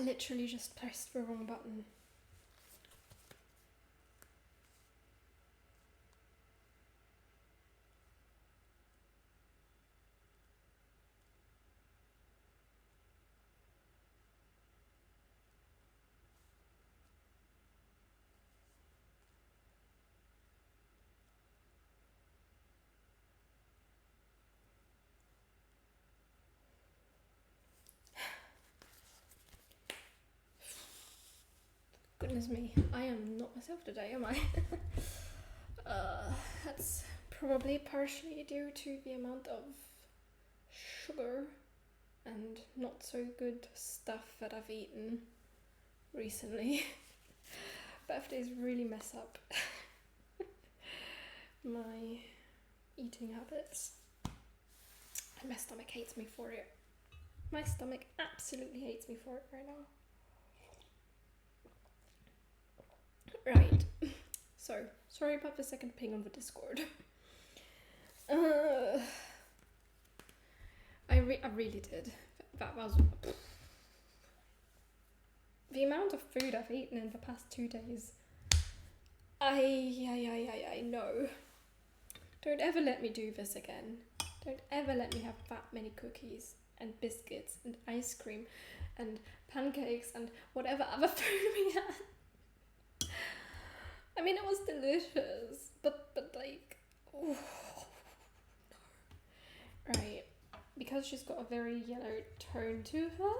literally just pressed the wrong button. Goodness me, I am not myself today, am I? That's probably partially due to the amount of sugar and not so good stuff that I've eaten recently. Birthdays really mess up my eating habits. And my stomach hates me for it. My stomach absolutely hates me for it right now. Right, so sorry about the second ping on the Discord. I really did. That was the amount of food I've eaten in the past 2 days. I know. Don't ever let me do this again. Don't ever let me have that many cookies and biscuits and ice cream and pancakes and whatever other food we had. I mean, it was delicious, but like, oh, no. Right, because she's got a very yellow tone to her,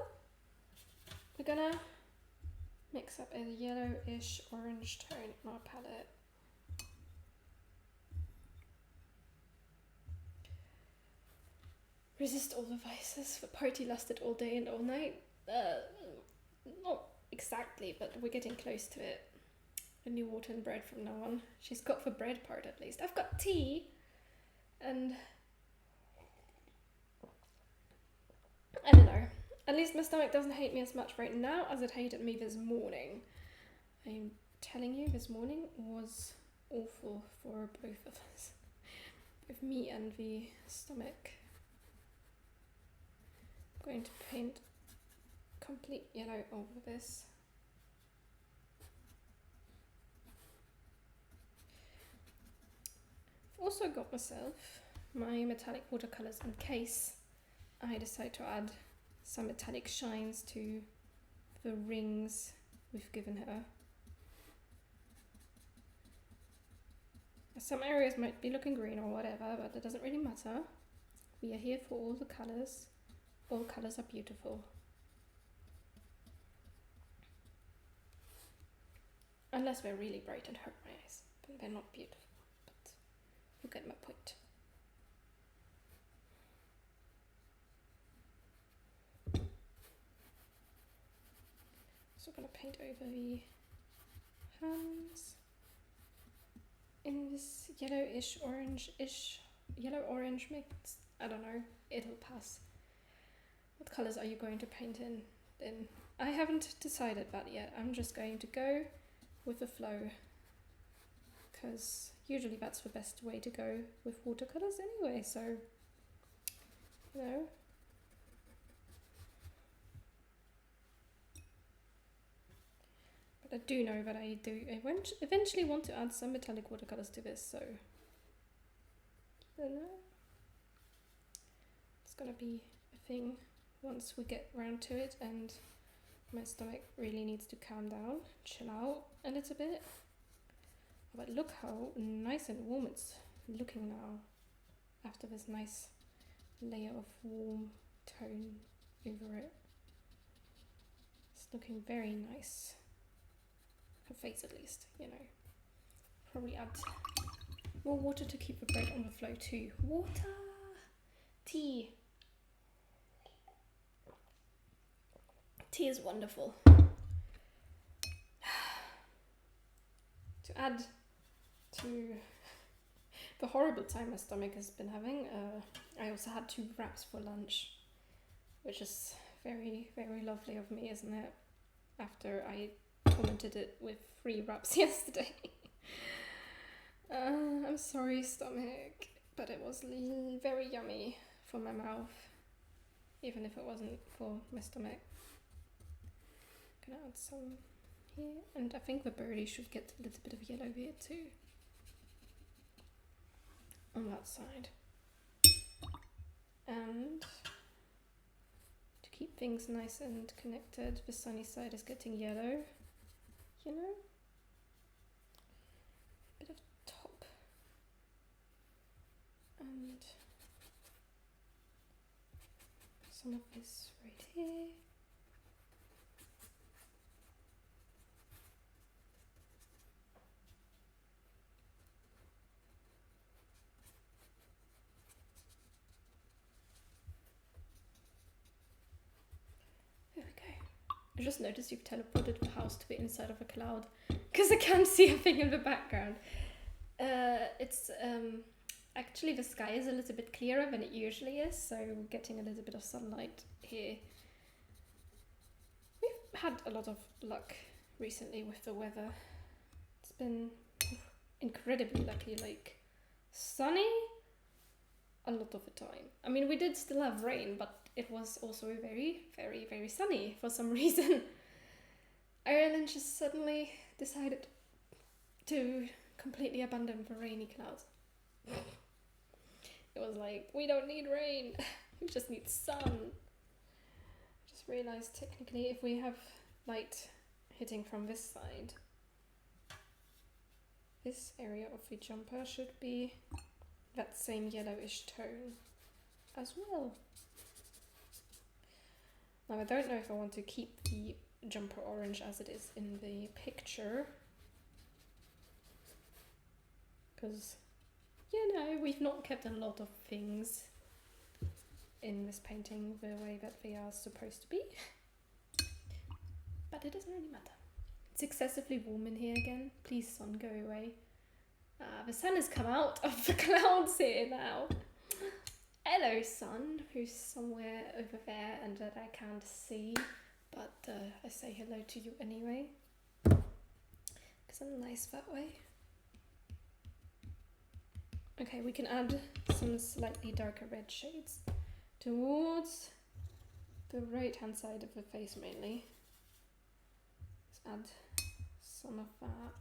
we're gonna mix up a yellowish orange tone on our palette. Resist all the vices. The party lasted all day and all night. Not exactly, but we're getting close to it. Only water and bread from now on. She's got the bread part at least. I've got tea, and I don't know. At least my stomach doesn't hate me as much right now as it hated me this morning. I'm telling you, this morning was awful for both of us. Both me and the stomach. I'm going to paint complete yellow over this. Also got myself my metallic watercolors in case I decide to add some metallic shines to the rings we've given her. Some areas might be looking green or whatever, but it doesn't really matter. We are here for all the colors. All colors are beautiful. Unless they're really bright and hurt my eyes, then they're not beautiful. You get my point. So I'm going to paint over the hands in this yellowish, orange-ish, yellow-orange mix. I don't know, it'll pass. What colours are you going to paint in then? I haven't decided that yet. I'm just going to go with the flow, because usually that's the best way to go with watercolours anyway, so, you know. But I do know that I do eventually want to add some metallic watercolours to this, so, I don't know. It's gonna be a thing once we get round to it, and my stomach really needs to calm down, chill out a little bit. But look how nice and warm it's looking now after this nice layer of warm tone over it. It's looking very nice. Her face at least, you know. Probably add more water to keep the bread on the flow too. Water! Tea! Tea is wonderful. To add to the horrible time my stomach has been having, I also had 2 wraps for lunch, which is very, very lovely of me, isn't it? After I tormented it with 3 wraps yesterday. I'm sorry, stomach, but it was very yummy for my mouth, even if it wasn't for my stomach. Gonna add some here, and I think the birdie should get a little bit of yellow here too. On that side. And to keep things nice and connected, the sunny side is getting yellow, you know? Bit of top. And some of this right here. There we go. I just noticed you've teleported the house to the inside of a cloud because I can't see a thing in the background. It's actually the sky is a little bit clearer than it usually is, so we're getting a little bit of sunlight here. We've had a lot of luck recently with the weather. It's been incredibly lucky, like sunny a lot of the time. I mean, we did still have rain, but it was also very, very, very sunny for some reason. Ireland just suddenly decided to completely abandon the rainy clouds. It was like, we don't need rain, we just need sun. I just realized technically if we have light hitting from this side, this area of the jumper should be that same yellowish tone as well. Now I don't know if I want to keep the jumper orange as it is in the picture, because, you know, we've not kept a lot of things in this painting the way that they are supposed to be. But it doesn't really matter. It's excessively warm in here again. Please, sun, go away. The sun has come out of the clouds here now. Hello, sun, who's somewhere over there and that I can't see. But I say hello to you anyway. Because I'm nice that way. Okay, we can add some slightly darker red shades towards the right hand side of the face mainly. Let's add some of that.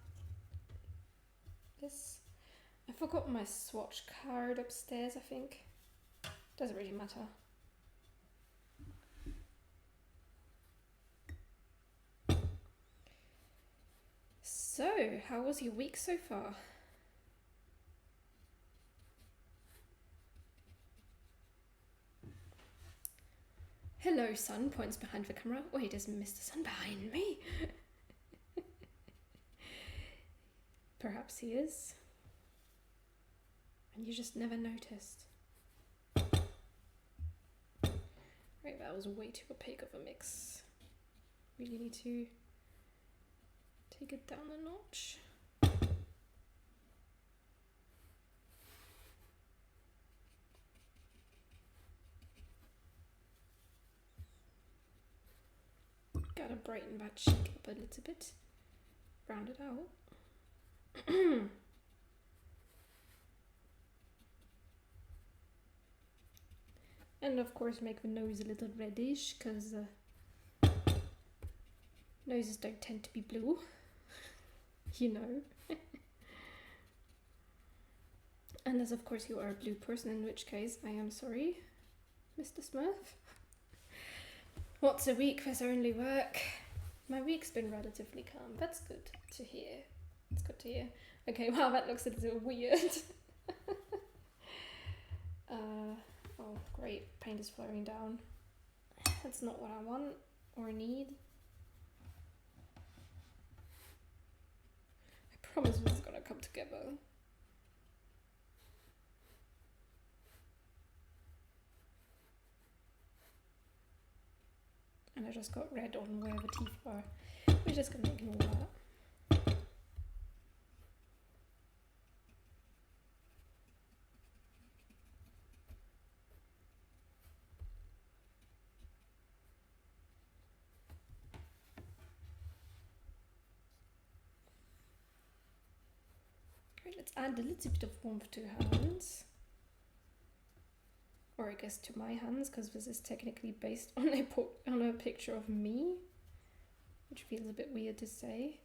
This, I forgot my swatch card upstairs, I think. Doesn't really matter. So, how was your week so far? Hello, sun, points behind the camera. Wait, is Mr. Sun behind me? Perhaps he is. And you just never noticed. Right, that was way too opaque of a mix. Really need to take it down a notch. Gotta brighten that cheek up a little bit. Round it out. And of course make the nose a little reddish, because noses don't tend to be blue, you know. Unless of course you are a blue person, in which case I am sorry, Mr. Smurf. What's a week? There's only work. My week's been relatively calm. That's good to hear. It's good to hear. Okay, wow, that looks a little weird. Oh, great. Paint is flowing down. That's not what I want or need. I promise this is gonna come together. And I just got red on where the teeth are. We're just gonna ignore that. Right, let's add a little bit of warmth to hands. Or I guess to my hands, because this is technically based on a picture of me. which feels a bit weird to say.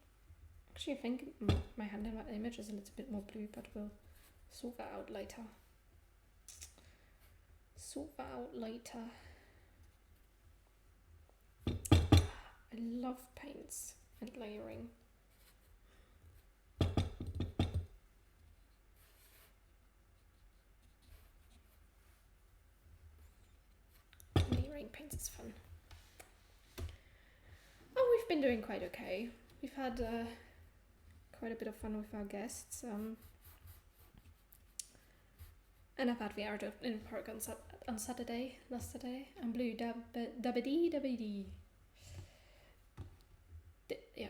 Actually, I think my hand in that image is a little bit more blue, but we'll sort that out later. I love paints and layering. Layering paints is fun. Oh, we've been doing quite okay. We've had quite a bit of fun with our guests. And I've had the art in the park on Saturday, last Saturday. And blue dabbity. Yeah,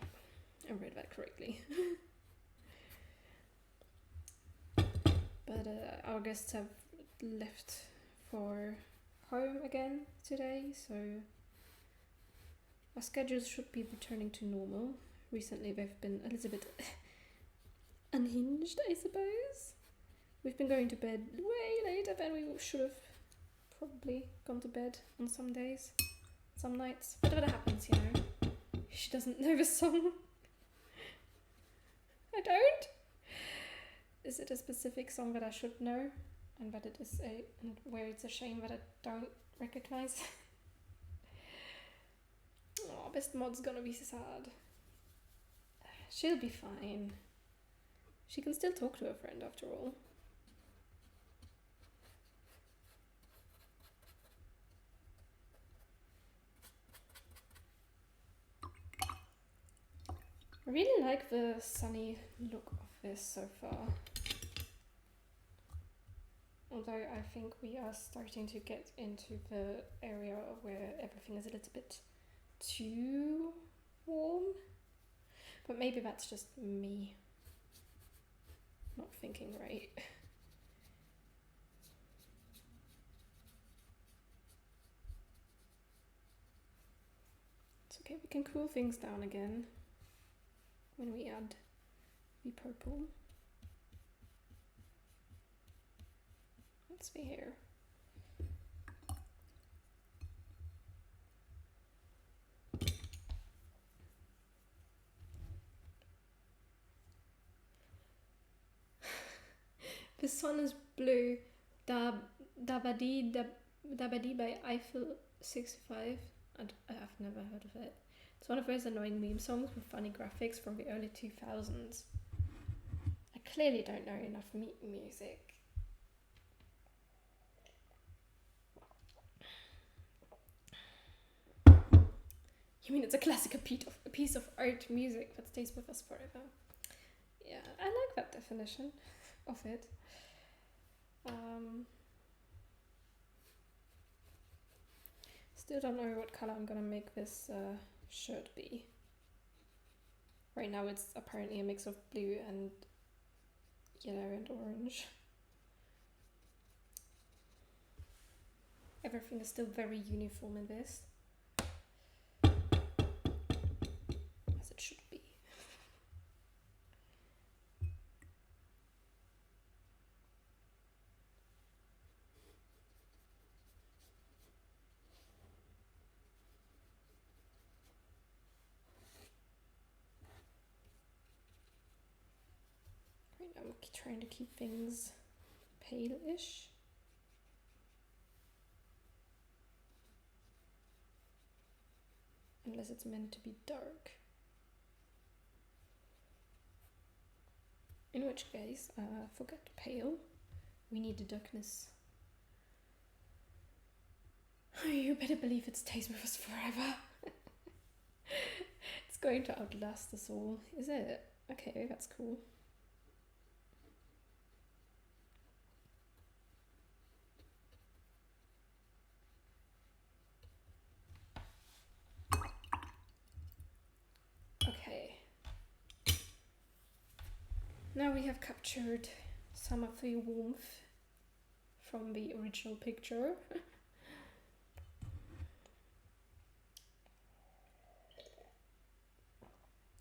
I read that correctly. But our guests have left for home again today, so our schedules should be returning to normal. Recently they've been a little bit unhinged, I suppose. We've been going to bed way later than we should have probably gone to bed on some days, some nights. But that happens, you know. She doesn't know the song. I don't. Is it a specific song that I should know, and that it is and where it's a shame that I don't recognize? Oh, Best Mod's gonna be sad. She'll be fine. She can still talk to her friend after all. I really like the sunny look of this so far. Although I think we are starting to get into the area where everything is a little bit too warm. But maybe that's just me not thinking right. It's okay, we can cool things down again when we add the purple. Let's see here. The sun is blue. Dabadi by Eiffel 65. I've never heard of it. It's one of those annoying meme songs with funny graphics from the early 2000s. I clearly don't know enough music. You mean it's a classic a piece of art music that stays with us forever? Yeah, I like that definition of it. Still don't know what color I'm gonna make this shirt be. Right now it's apparently a mix of blue and yellow and orange. Everything is still very uniform in this. As it should be. Right now I'm trying to keep things pale-ish. Unless it's meant to be dark. In which case, forget pale. We need the darkness. You better believe it stays with us forever. It's going to outlast us all, is it? Okay, that's cool. Okay. Now we have captured some of the warmth from the original picture.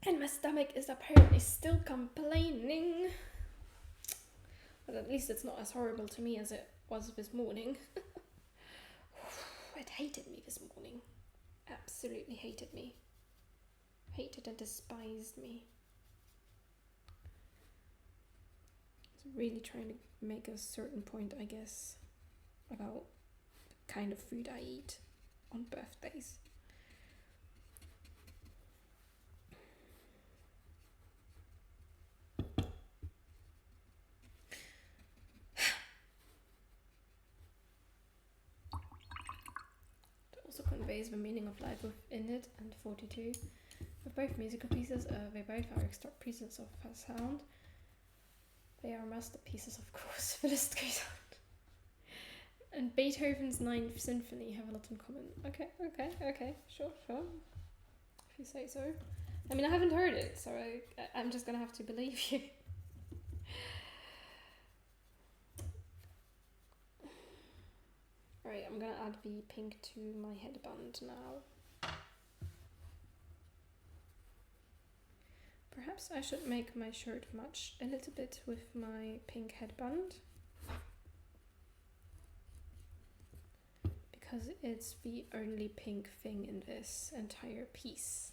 And my stomach is apparently still complaining. But at least it's not as horrible to me as it was this morning. It hated me this morning. Absolutely hated me. hated and despised me. So really trying to make a certain point, I guess, about the kind of food I eat on birthdays. It also conveys the meaning of life within it, and 42. They're both musical pieces, they both are extract pieces of sound. They are masterpieces, of course, the list goes on. And Beethoven's Ninth Symphony have a lot in common. Okay, sure. If you say so. I mean, I haven't heard it, so I'm just gonna have to believe you. Right, I'm gonna add the pink to my headband now. Perhaps I should make my shirt match a little bit with my pink headband. Because it's the only pink thing in this entire piece.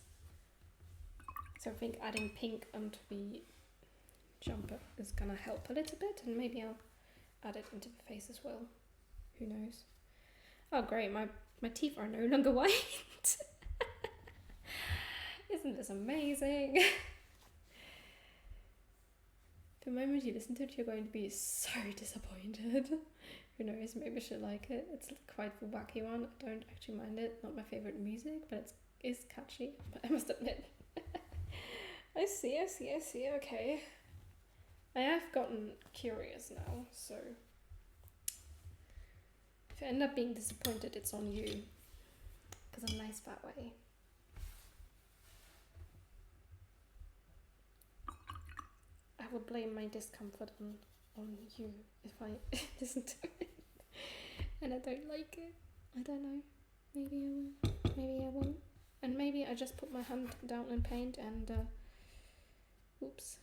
So I think adding pink onto the jumper is gonna help a little bit, and maybe I'll add it into the face as well. Who knows? Oh great, my teeth are no longer white. Isn't this amazing? The moment you listen to it, you're going to be so disappointed. Who knows, maybe I should like it. It's quite the wacky one. I don't actually mind it. Not my favourite music, but it's catchy, I must admit. I see, okay. I have gotten curious now, so if I end up being disappointed, it's on you. Because I'm nice that way. I would blame my discomfort on you if I listen to it and I don't like it. I don't know. Maybe I will. Maybe I won't. And maybe I just put my hand down in paint and oops.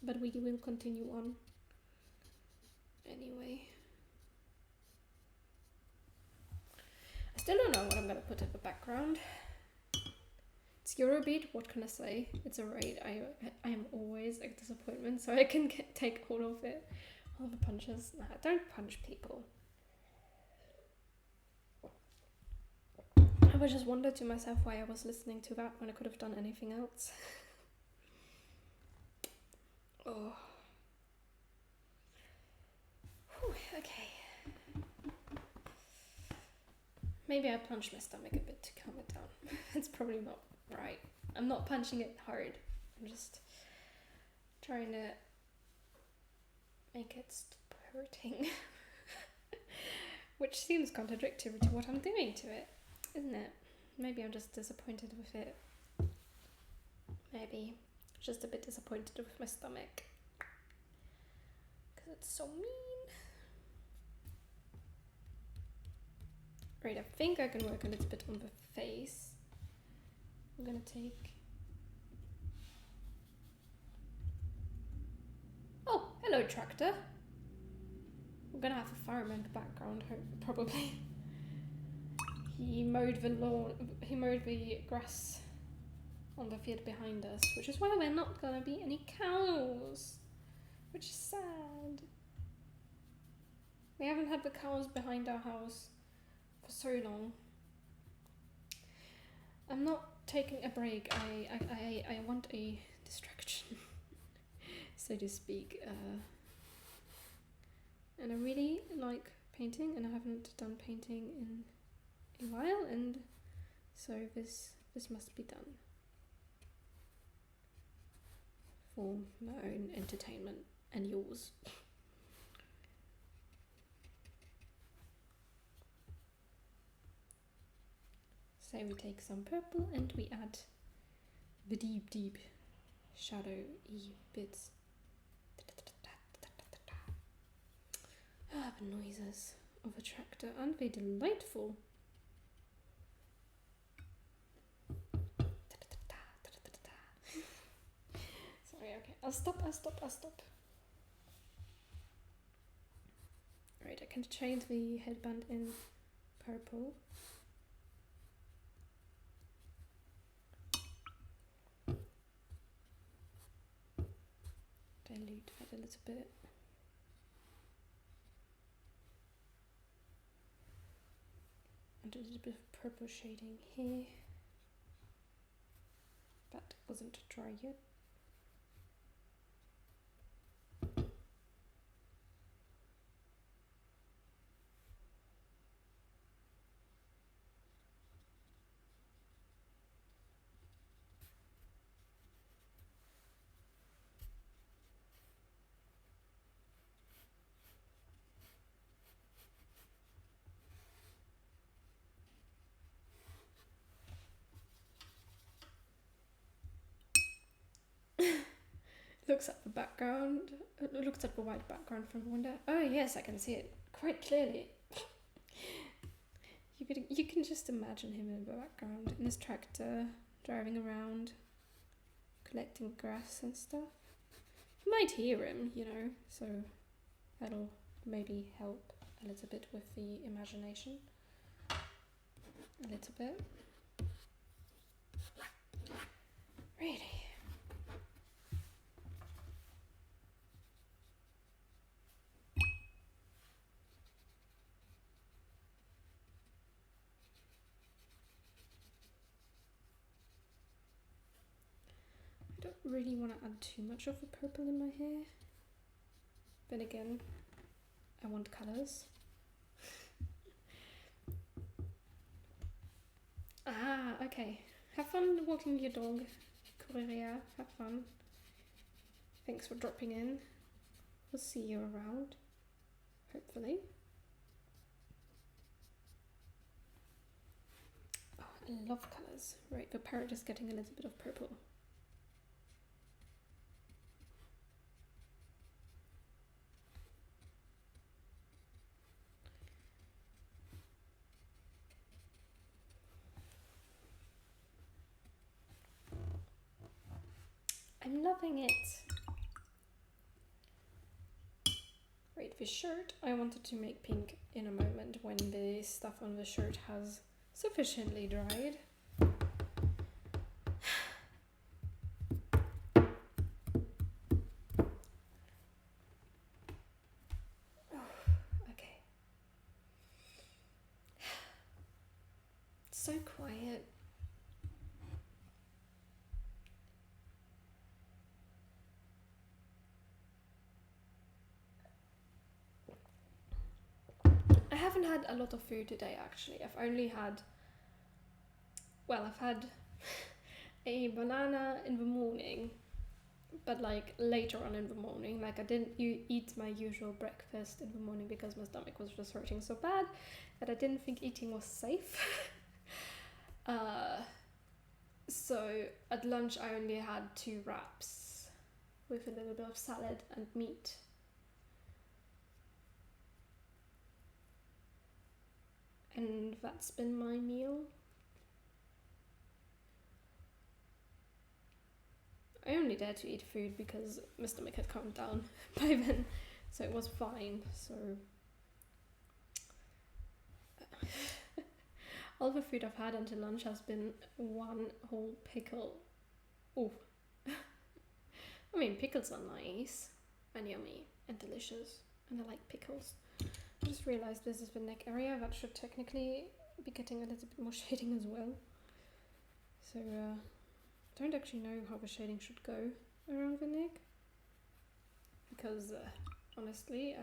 But we will continue on. Anyway. I still don't know what I'm gonna put in the background. It's Eurobeat, what can I say? It's alright. I am always a disappointment, so I can take all of it. All the punches. Nah, don't punch people. I just wondered to myself why I was listening to that when I could have done anything else. Oh. Whew, okay. Maybe I punched my stomach a bit to calm it down. It's probably not right. I'm not punching it hard. I'm just trying to make it stop hurting. Which seems contradictory to what I'm doing to it, isn't it? Maybe I'm just disappointed with it. Maybe. Just a bit disappointed with my stomach. Because it's so mean. Right, I think I can work a little bit on the face. I'm gonna take... Oh, hello tractor. I'm gonna have a fireman in the background, probably. He mowed the lawn, he mowed the grass on the field behind us, which is why we're not gonna be any cows, which is sad. We haven't had the cows behind our house for so long. I'm not taking a break. I want a distraction, so to speak. And I really like painting, and I haven't done painting in a while, and so this must be done for my own entertainment and yours. So we take some purple and we add the deep shadowy bits. Ah, the noises of a tractor, aren't they delightful? Sorry, okay, I'll stop. Right, I can change the headband in purple. a little bit. And a little bit of purple shading here. That wasn't dry yet. Looks at the background. Looks at the white background from the window. Oh yes, I can see it quite clearly. You can just imagine him in the background in his tractor, driving around, collecting grass and stuff. You might hear him, you know, so that'll maybe help a little bit with the imagination. A little bit. Really. I don't really want to add too much of the purple in my hair. Then again, I want colours. Okay. Have fun walking your dog, Correria. Have fun. Thanks for dropping in. We'll see you around, hopefully. Oh, I love colours. Right, the parrot is getting a little bit of purple. I'm loving it. Right, the shirt I wanted to make pink in a moment when the stuff on the shirt has sufficiently dried. Okay. It's so quiet. I haven't had a lot of food today actually. I've only had, well, I've had a banana in the morning, but like later on in the morning. Like I didn't eat my usual breakfast in the morning because my stomach was just hurting so bad that I didn't think eating was safe. So at lunch I only had 2 wraps with a little bit of salad and meat. And that's been my meal. I only dared to eat food because my stomach had calmed down by then, so it was fine. So all the food I've had until lunch has been 1 whole pickle. Ooh. I mean, pickles are nice and yummy and delicious, and I like pickles. I just realised this is the neck area that should technically be getting a little bit more shading as well. So I don't actually know how the shading should go around the neck, because honestly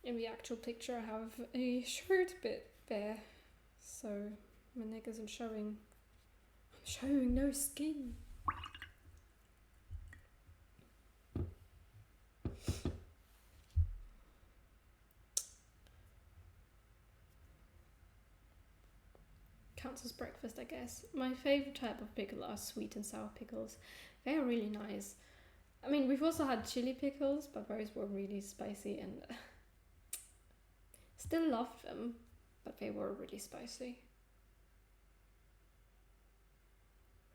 in the actual picture I have a shirt bit there, so my neck isn't showing. I'm showing no skin. Counts as breakfast, I guess. My favourite type of pickle are sweet and sour pickles. They are really nice. I mean, we've also had chili pickles, but those were really spicy and still loved them, but they were really spicy.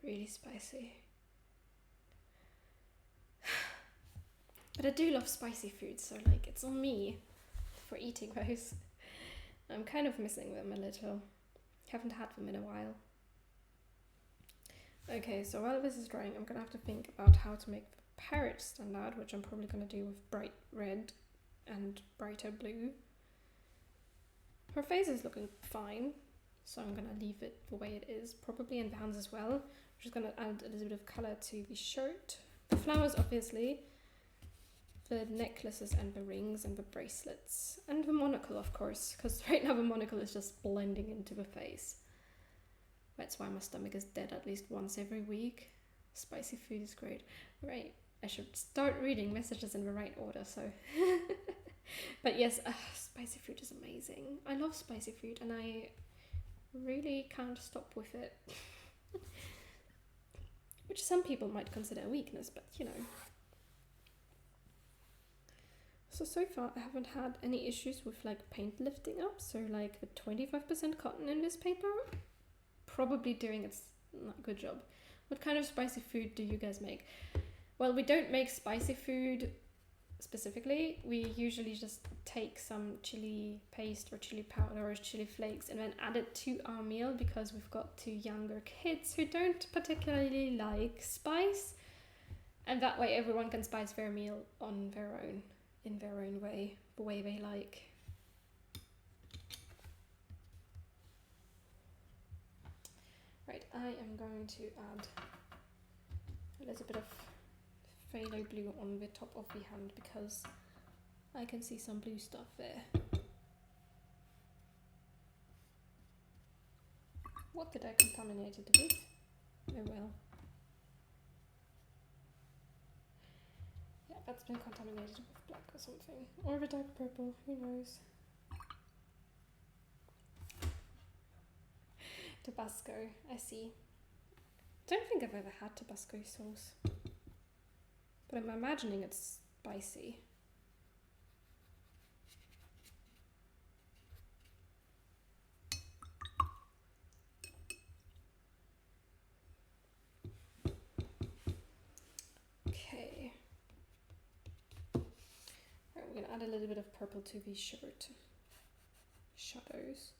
Really spicy. But I do love spicy food, so like it's on me for eating those. I'm kind of missing them a little. Haven't had them in a while. Okay, so while this is drying, I'm gonna have to think about how to make parrot standout, which I'm probably going to do with bright red and brighter blue. Her face is looking fine, so I'm going to leave it the way it is, probably in the hands as well. I'm just going to add a little bit of colour to the shirt. The flowers, obviously, the necklaces and the rings and the bracelets, and the monocle, of course, because right now the monocle is just blending into the face. That's why my stomach is dead at least once every week. Spicy food is great. Right, I should start reading messages in the right order, so... But yes, spicy food is amazing. I love spicy food and I really can't stop with it. Which some people might consider a weakness, but you know. So far I haven't had any issues with like paint lifting up, so like the 25% cotton in this paper probably doing its good job. What kind of spicy food do you guys make? Well, we don't make spicy food specifically. We usually just take some chili paste or chili powder or chili flakes and then add it to our meal, because we've got 2 younger kids who don't particularly like spice, and that way everyone can spice their meal on their own, in their own way, the way they like. Right, I am going to add a little bit of phthalo blue on the top of the hand because I can see some blue stuff there. What did I contaminate it with? Oh well. Yeah, that's been contaminated with black or something. Or the dark purple, who knows. Tabasco, I see. Don't think I've ever had Tabasco sauce. But I'm imagining it's spicy. Okay. Right, we're gonna add a little bit of purple to the shirt. Shadows.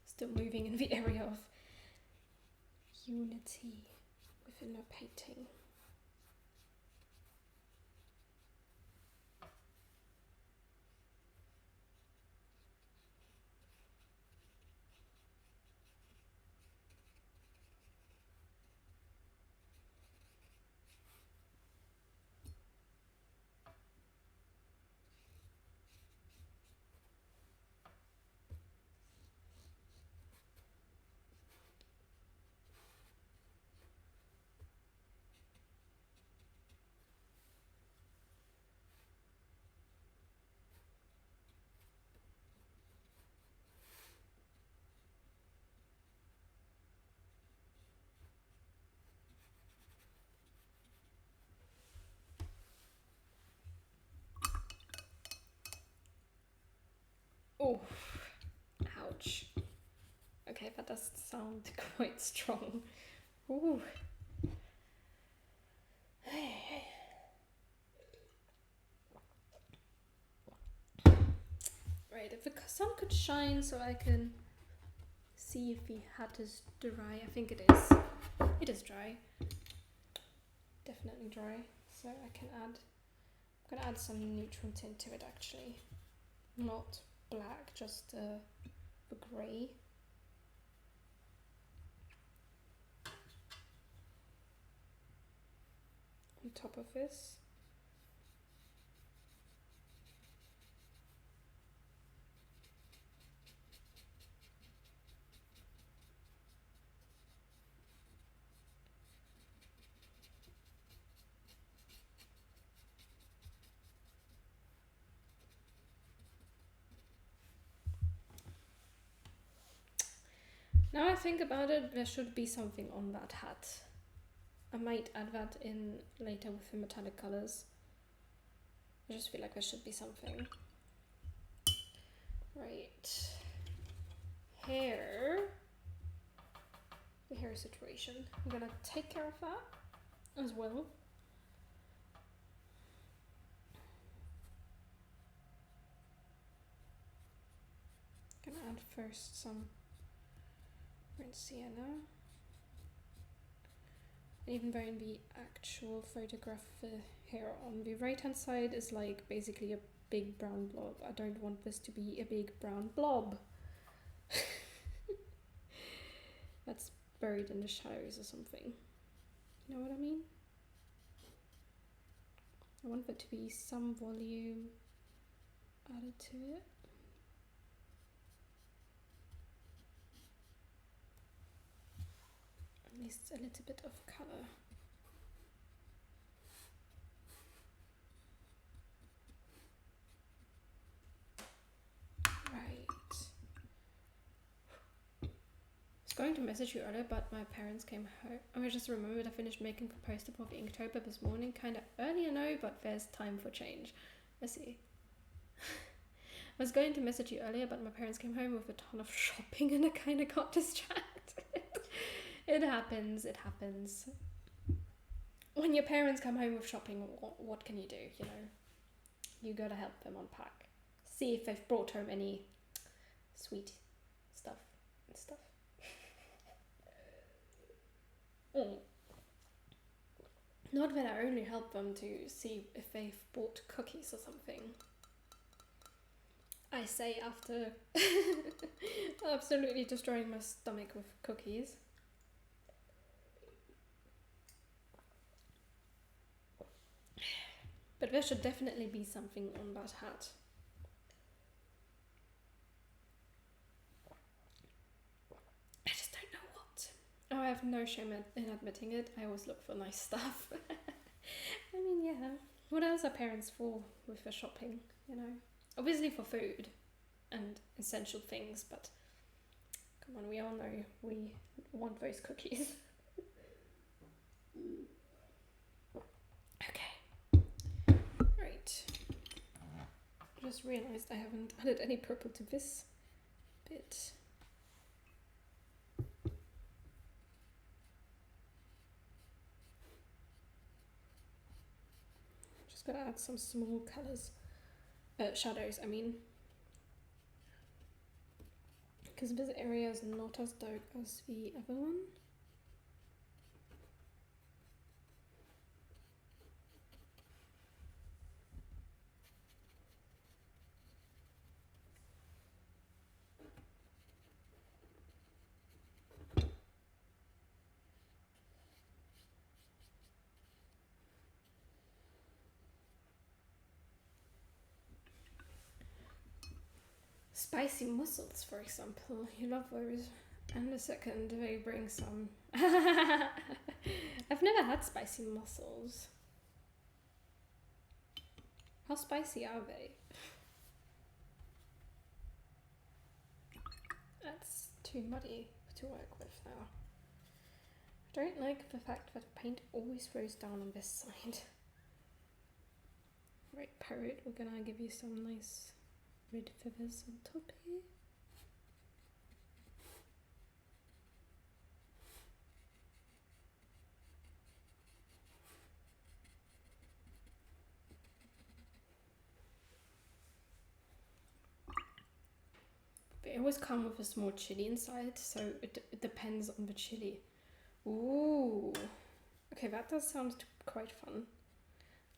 Still moving in the area of unity within our painting. Oh, ouch. Okay, that does sound quite strong. Ooh. Right, if the sun could shine so I can see if the hat is dry. I think it is. It is dry. Definitely dry. So I can add, I'm gonna add some neutral tint to it actually. Not black, just the grey. On top of this. Now I think about it, there should be something on that hat. I might add that in later with the metallic colours. I just feel like there should be something. Right. Hair. The hair situation. I'm gonna take care of that as well. add first some burnt sienna. Even though in the actual photograph here on the right hand side is like basically a big brown blob. I don't want this to be a big brown blob. That's buried in the shadows or something. You know what I mean? I want there to be some volume added to it. At least a little bit of colour. Right. I was going to message you earlier, but my parents came home. I just remembered I finished making the poster for the Inktober this morning. Kind of early, I know, but there's time for change. I see. I was going to message you earlier, but my parents came home with a ton of shopping and I kind of got distracted. It happens, it happens. When your parents come home with shopping, what can you do, you know? You gotta help them unpack. See if they've brought home any sweet stuff and stuff. Not that I only help them to see if they've bought cookies or something. I say after absolutely destroying my stomach with cookies. But there should definitely be something on that hat. I just don't know what. Oh, I have no shame in admitting it. I always look for nice stuff. I mean, yeah. What else are parents for with their shopping, you know? Obviously for food and essential things, but come on, we all know we want those cookies. Okay. Right. I just realised I haven't added any purple to this bit. Just gotta add some small colours. Shadows, I mean. Because this area is not as dark as the other one. Spicy mussels, for example. You love those. And a second, they bring some. I've never had spicy mussels. How spicy are they? That's too muddy to work with now. I don't like the fact that paint always throws down on this side. Right, Parrot, we're gonna give you some nice red feathers on top here. They always come with a small chili inside, so it depends on the chili. Ooh, okay, that does sound quite fun.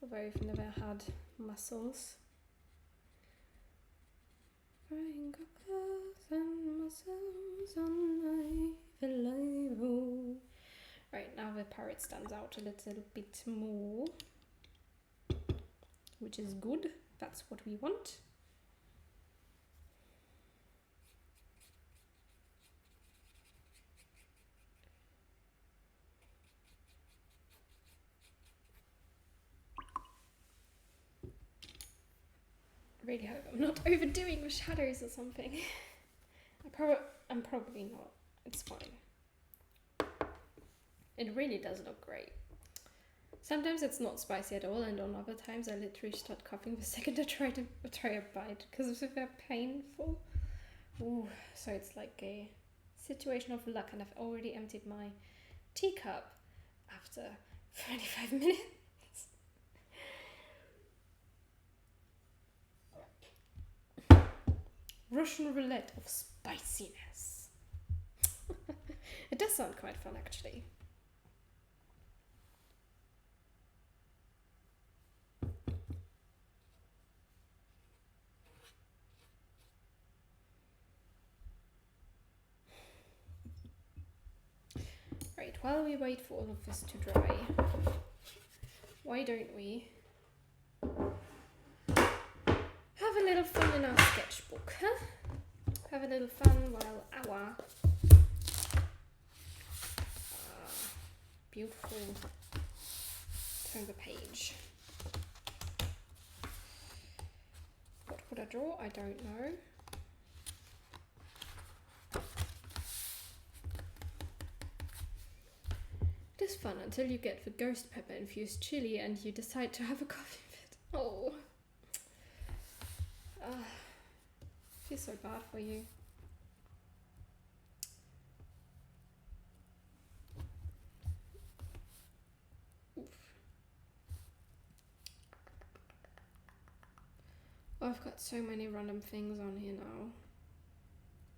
Although I've never had mussels. Frying cockles and mussels on my filet. Right, now the parrot stands out a little bit more, which is good. That's what we want. I really hope I'm not overdoing the shadows or something. I'm probably not. It's fine. It really does look great. Sometimes it's not spicy at all, and on other times I literally start coughing the second I try a bite because they're painful. Ooh, so it's like a situation of luck, and I've already emptied my teacup after 25 minutes. Russian roulette of spiciness. It does sound quite fun, actually. Right, while we wait for all of this to dry, why don't we have a little fun in our sketchbook, huh? Have a little fun while our beautiful turn the page. What would I draw? I don't know. It is fun until you get the ghost pepper infused chili and you decide to have a coffee fit. Oh. I feel so bad for you. Oof. Oh, I've got so many random things on here now.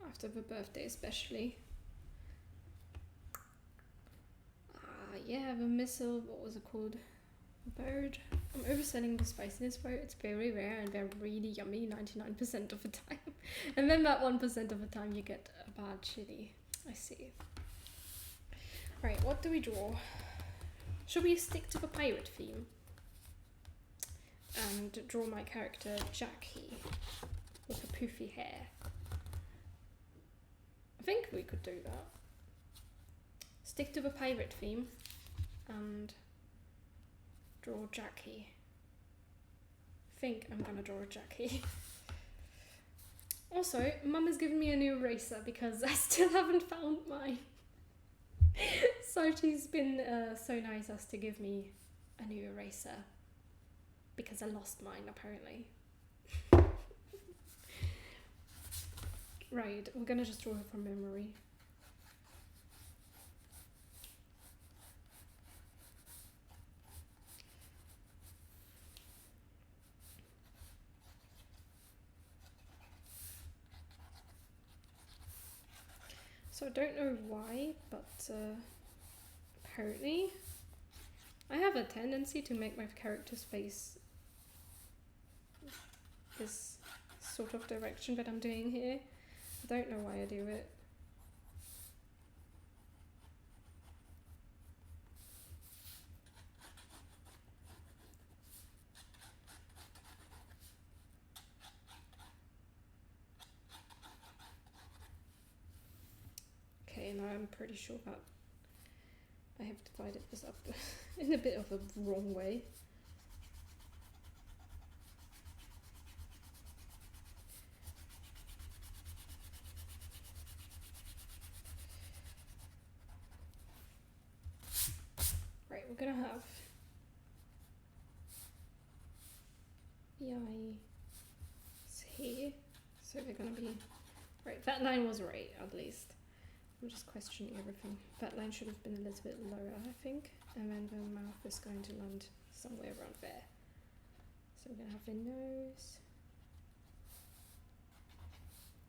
After the birthday especially. Yeah, the missile, what was it called? Bird. I'm overselling the spiciness for it. It's very rare and they're really yummy 99% of the time. And then that 1% of the time you get a bad chili. I see. Right, what do we draw? Should we stick to the pirate theme? And draw my character Jackie with the poofy hair. I think we could do that. Stick to the pirate theme and draw Jackie. I think I'm gonna draw Jackie. Also, Mum has given me a new eraser because I still haven't found mine. So she's been so nice as to give me a new eraser because I lost mine apparently. Right, we're gonna just draw her from memory. So I don't know why, but apparently I have a tendency to make my character's face this sort of direction that I'm doing here. I don't know why I do it. Okay, now I'm pretty sure that I have divided this up in a bit of a wrong way. Right, we're gonna have the eyes here, so they're gonna be right. That line was right, at least. I'm just questioning everything. That line should have been a little bit lower, I think, and then the mouth is going to land somewhere around there. So we're gonna have the nose.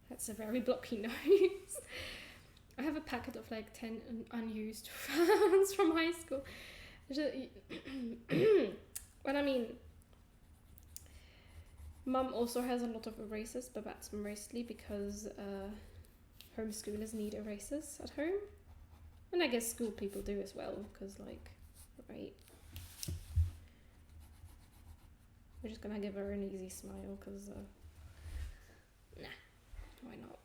That's a very blocky nose. I have a packet of like 10 unused ones from high school. But I mean, Mum also has a lot of erasers, but that's mostly because homeschoolers need erasers at home. And I guess school people do as well, because like, right. We're just gonna give her an easy smile, because nah, why not?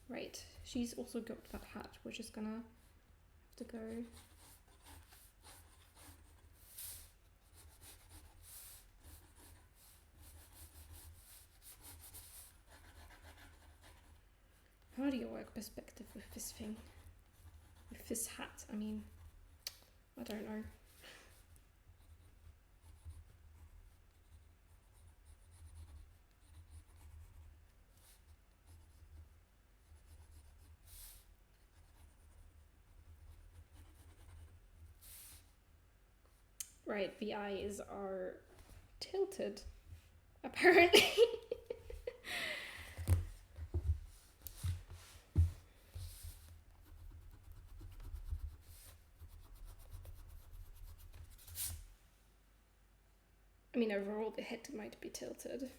Right, she's also got that hat, which is gonna have to go. How do you work perspective with this thing? With this hat, I mean, I don't know. Right, the eyes are tilted, apparently. mean, overall the head might be tilted.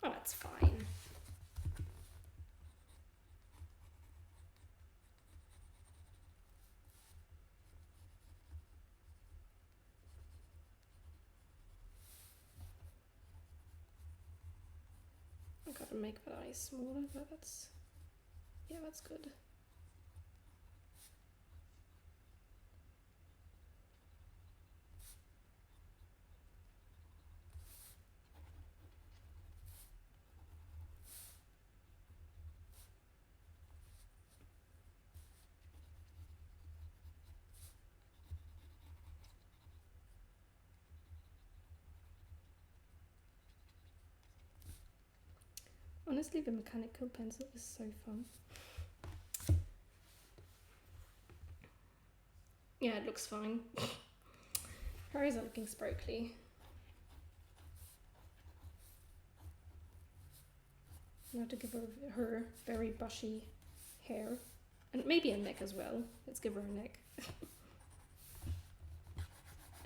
Oh, that's fine. I gotta make that eye smaller, but that's, yeah, that's good. Honestly, the mechanical pencil is so fun. Yeah, it looks fine. Her eyes are looking sparkly. Now to give her very bushy hair. And maybe a neck as well. Let's give her a neck.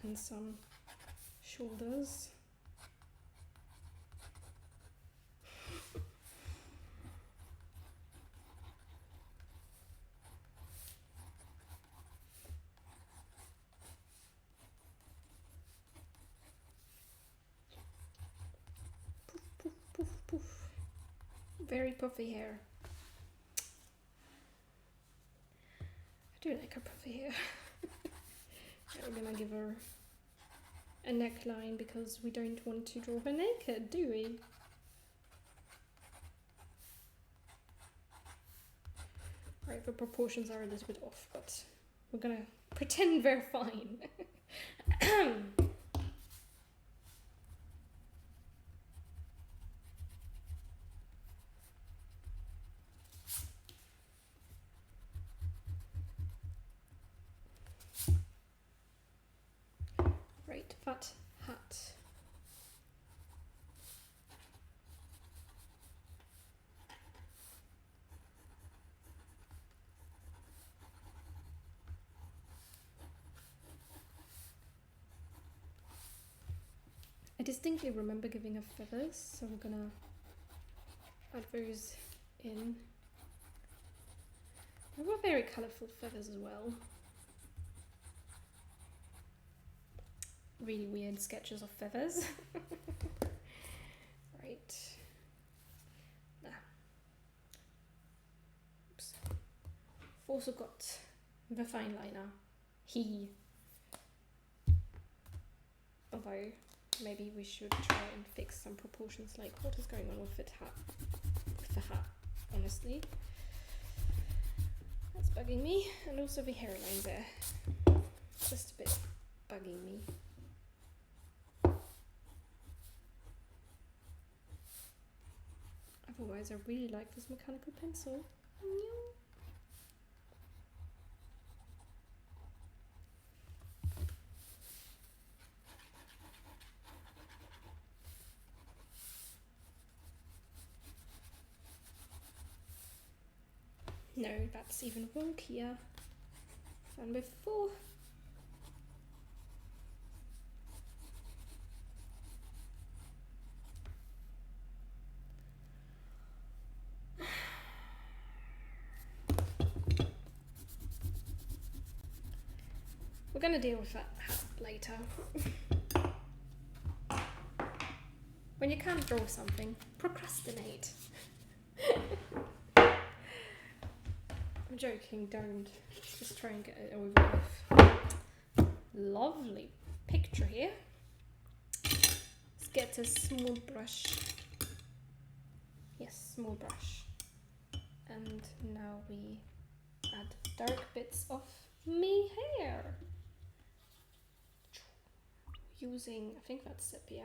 And some shoulders. Poof, poof, poof, poof. Very puffy hair. I do like her puffy hair. We're gonna give her a neckline because we don't want to draw her naked, do we? Right, the proportions are a little bit off, but we're gonna pretend they're fine. Right, that hat. I distinctly remember giving her feathers, so we're gonna add those in. They were very colourful feathers as well. Really weird sketches of feathers. Right. Nah. Oops. I've also got the fine liner. Although maybe we should try and fix some proportions, like what is going on with the hat, honestly. That's bugging me. And also the hairline there. Just a bit bugging me. Otherwise, I really like this mechanical pencil. No, that's even wonkier than before. We're gonna deal with that later. When you can't draw something, procrastinate. I'm joking, don't. Let's just try and get it over with. Lovely picture here. Let's get a small brush. Yes, small brush. And now we add dark bits of me hair. Using, I think that's sepia.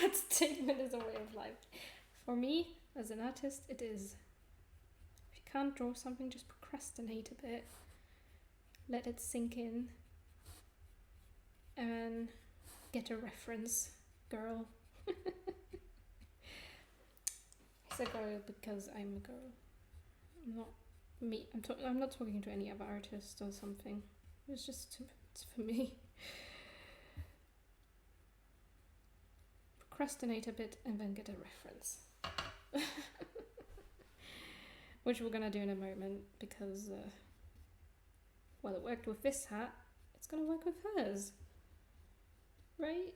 that statement is a way of life. For me, as an artist, it is. If you can't draw something, just procrastinate a bit. Let it sink in. And get a reference, girl. It's a girl because I'm a girl. I'm not me. I'm not talking to any other artist or something. It's for me. Procrastinate a bit and then get a reference. Which we're gonna do in a moment because, well, it worked with this hat. It's gonna work with hers. Right?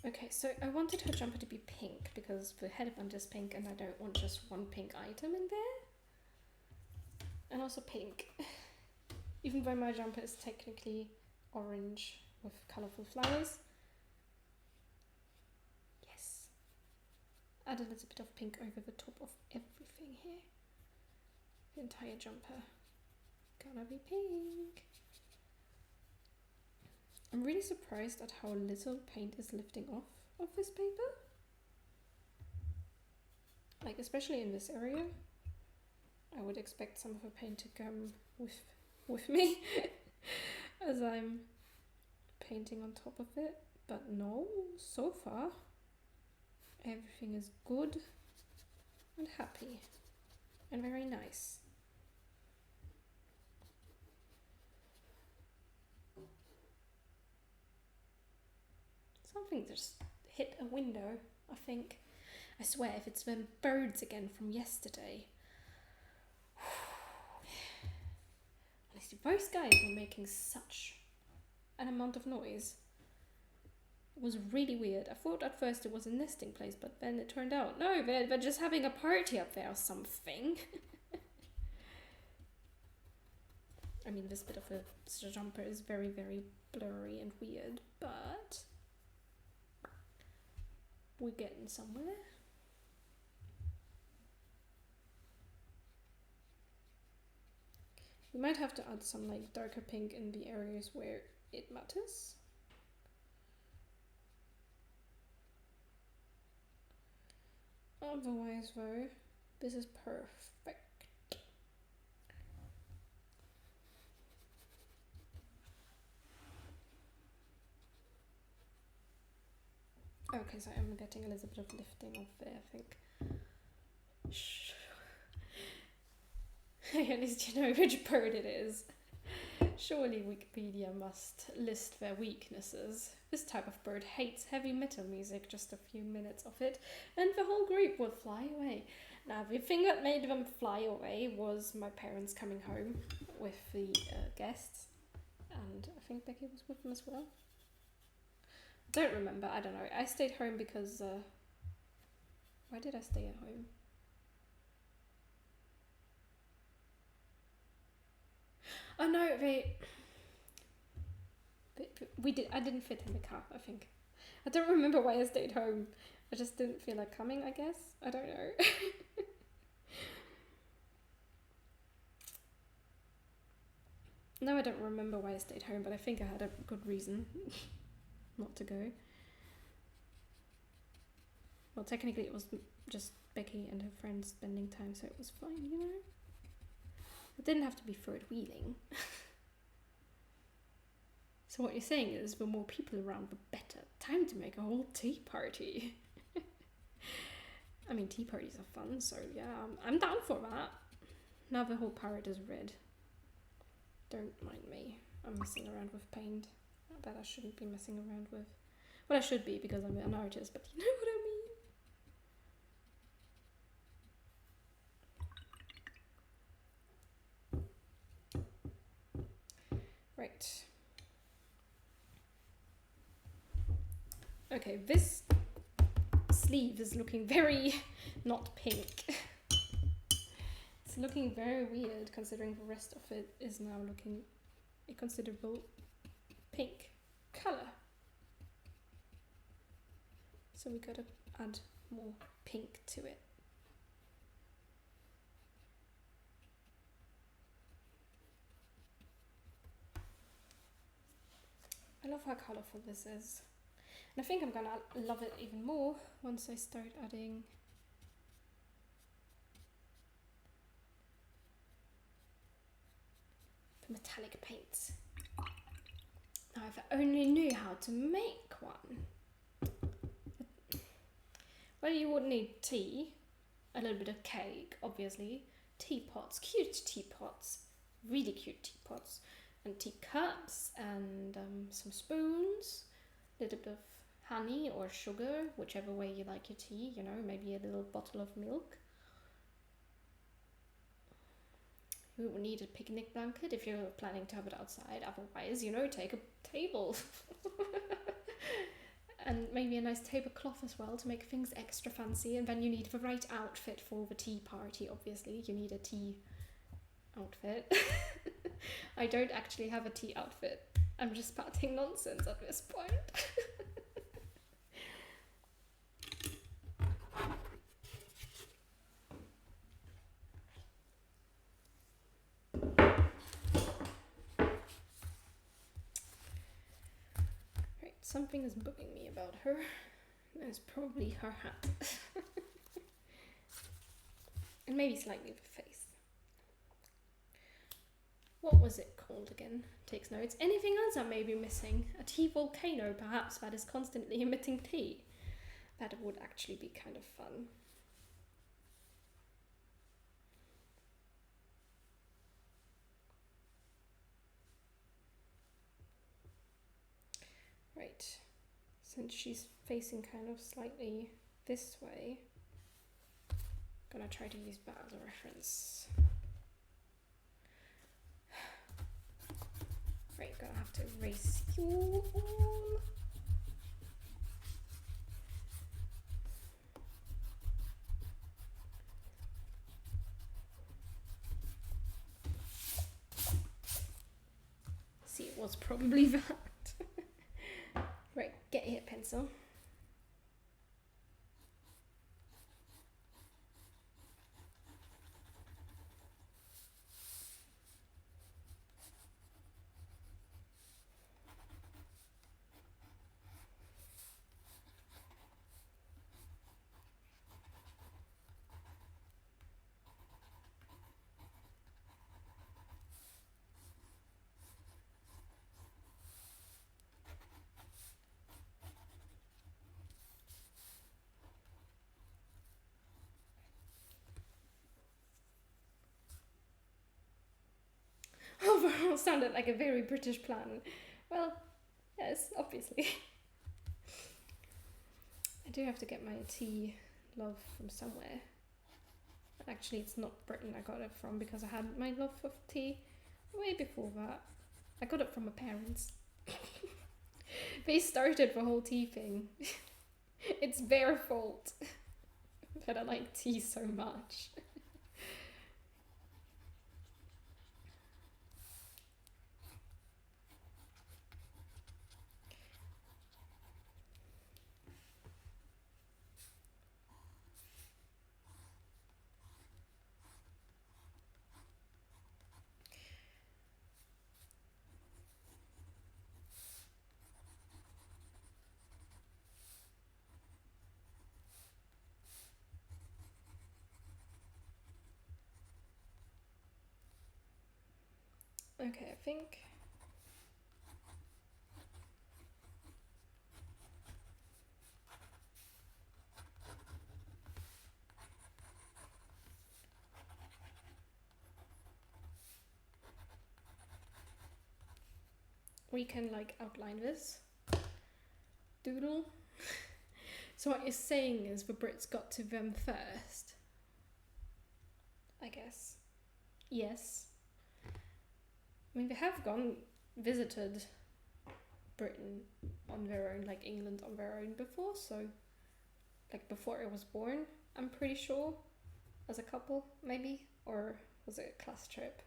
Okay, so I wanted her jumper to be pink because the headband is pink and I don't want just one pink item in there. And also pink. Even though my jumper is technically orange with colourful flowers. Yes. Add a little bit of pink over the top of everything here. The entire jumper gonna be pink. I'm really surprised at how little paint is lifting off of this paper. Like, especially in this area. I would expect some of the paint to come with me as I'm painting on top of it. But no, so far everything is good and happy and very nice. Something just hit a window, I think. I swear, if it's them birds again from yesterday. Honestly, those guys were making such an amount of noise. It was really weird. I thought at first it was a nesting place, but then it turned out, no, they're just having a party up there or something. I mean, this bit of a jumper is very, very blurry and weird, but we're getting somewhere. We might have to add some like darker pink in the areas where it matters. Otherwise though, this is perfect. Okay, so I'm getting a little bit of lifting off there, I think. At least you know which bird it is. Surely Wikipedia must list their weaknesses. This type of bird hates heavy metal music, just a few minutes of it, and the whole group will fly away. Now, the thing that made them fly away was my parents coming home with the guests, and I think Becky was with them as well. I don't remember, I don't know. I stayed home because, why did I stay at home? Oh no, I didn't fit in the car, I think. I don't remember why I stayed home. I just didn't feel like coming, I guess. I don't know. No, I don't remember why I stayed home, but I think I had a good reason not to go. Well, technically it was just Becky and her friends spending time, so it was fine, you know? It didn't have to be third wheeling. So what you're saying is the more people around, the better. Time to make a whole tea party. I mean, tea parties are fun, so yeah, I'm down for that. Now the whole parrot is red. Don't mind me. I'm messing around with paint that I shouldn't be messing around with. Well, I should be because I'm an artist, but you know what I mean. Right. Okay, this sleeve is looking very not pink. It's looking very weird considering the rest of it is now looking a considerable pink color. So we gotta add more pink to it. I love how colourful this is. And I think I'm gonna love it even more once I start adding the metallic paints. Now if I only knew how to make one. Well, you would need tea, a little bit of cake, obviously, teapots, cute teapots, really cute teapots, and teacups, and some spoons, a little bit of honey or sugar, whichever way you like your tea, you know, maybe a little bottle of milk. You would need a picnic blanket if you're planning to have it outside, otherwise, you know, take a table. And maybe a nice tablecloth as well to make things extra fancy. And then you need the right outfit for the tea party, obviously. You need a tea outfit. I don't actually have a tea outfit. I'm just spouting nonsense at this point. Right, something is bugging me about her. It's probably her hat. And maybe slightly the face. What was it called again? Takes notes. Anything else I may be missing? A tea volcano, perhaps, that is constantly emitting tea. That would actually be kind of fun. Right. Since she's facing kind of slightly this way, I'm gonna try to use that as a reference. Right, gonna have to erase you all. See, it was probably that. Right, get here, pencil. Overall sounded like a very British plan. Well, yes, obviously. I do have to get my tea love from somewhere. Actually, it's not Britain I got it from, because I had my love of tea way before that. I got it from my parents. They started the whole tea thing. It's their fault that I like tea so much. Okay, I think we can like outline this doodle. So what you're saying is the Brits got to them first, I guess. Yes. I mean, they have visited Britain on their own, like England on their own before, so like before I was born, I'm pretty sure, as a couple, maybe, or was it a class trip?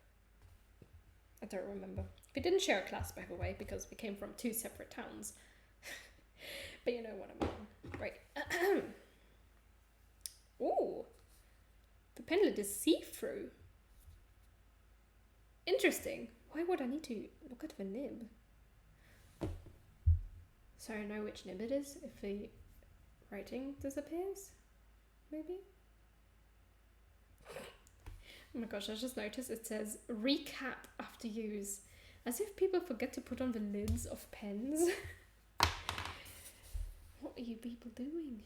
I don't remember. We didn't share a class, by the way, because we came from 2 separate towns. But you know what I mean. Right. Ooh. The penlet is see-through. Interesting. Why would I need to look at the nib? So I know which nib it is if the writing disappears, maybe? Oh my gosh, I just noticed it says recap after use. As if people forget to put on the lids of pens. What are you people doing?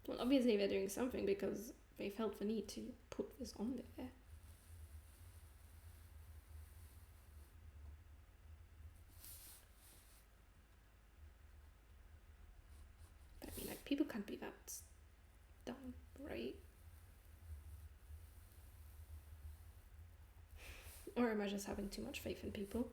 Well, obviously they're doing something because they felt the need to put this on there. But I mean, like, people can't be that dumb, right? Or am I just having too much faith in people?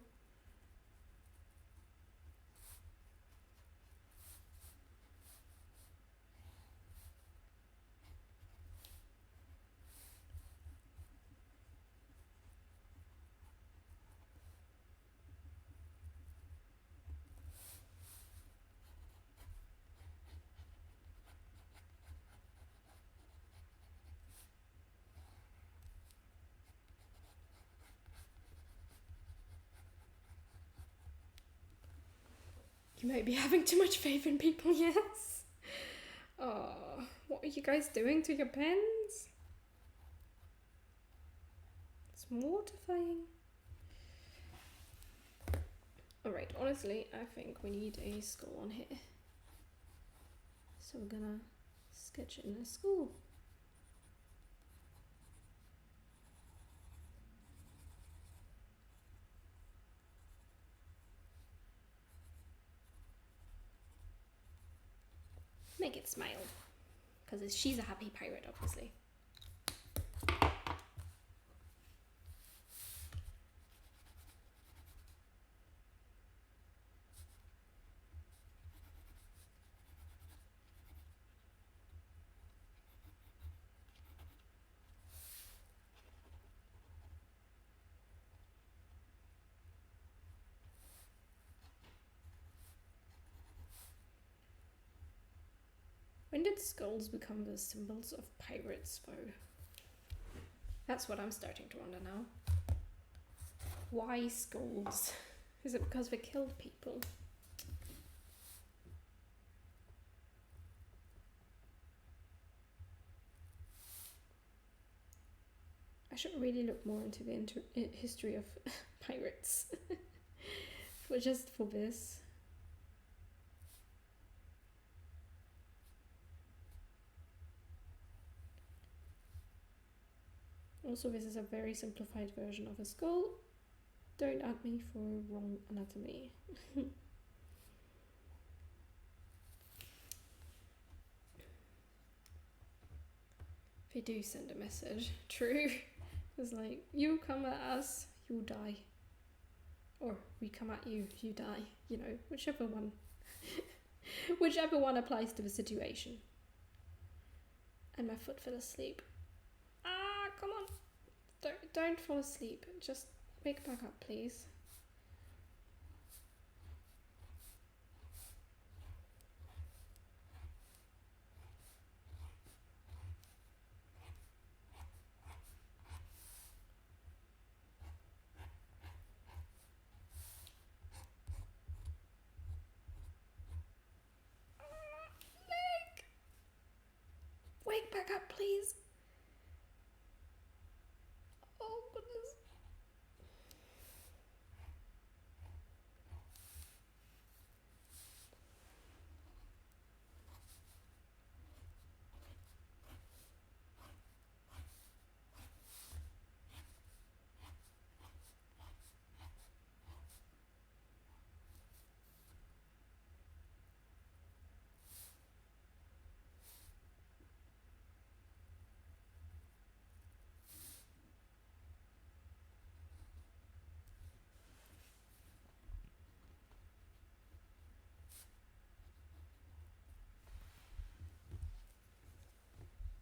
You might be having too much faith in people, yes. Oh, what are you guys doing to your pens? It's mortifying. Alright, honestly, I think we need a skull on here. So we're gonna sketch in a skull. Make it smile. Because she's a happy pirate, obviously. When did skulls become the symbols of pirates, though? That's what I'm starting to wonder now. Why skulls? Is it because they killed people? I should really look more into the history of pirates. Just for this. Also, this is a very simplified version of a skull. Don't at me for wrong anatomy. They do send a message. True. It's like, you come at us, you die. Or we come at you, you die. You know, whichever one. Whichever one applies to the situation. And my foot fell asleep. Ah, come on. Don't fall asleep. Just wake back up, please. Leg! Wake back up, please. Oh, goodness.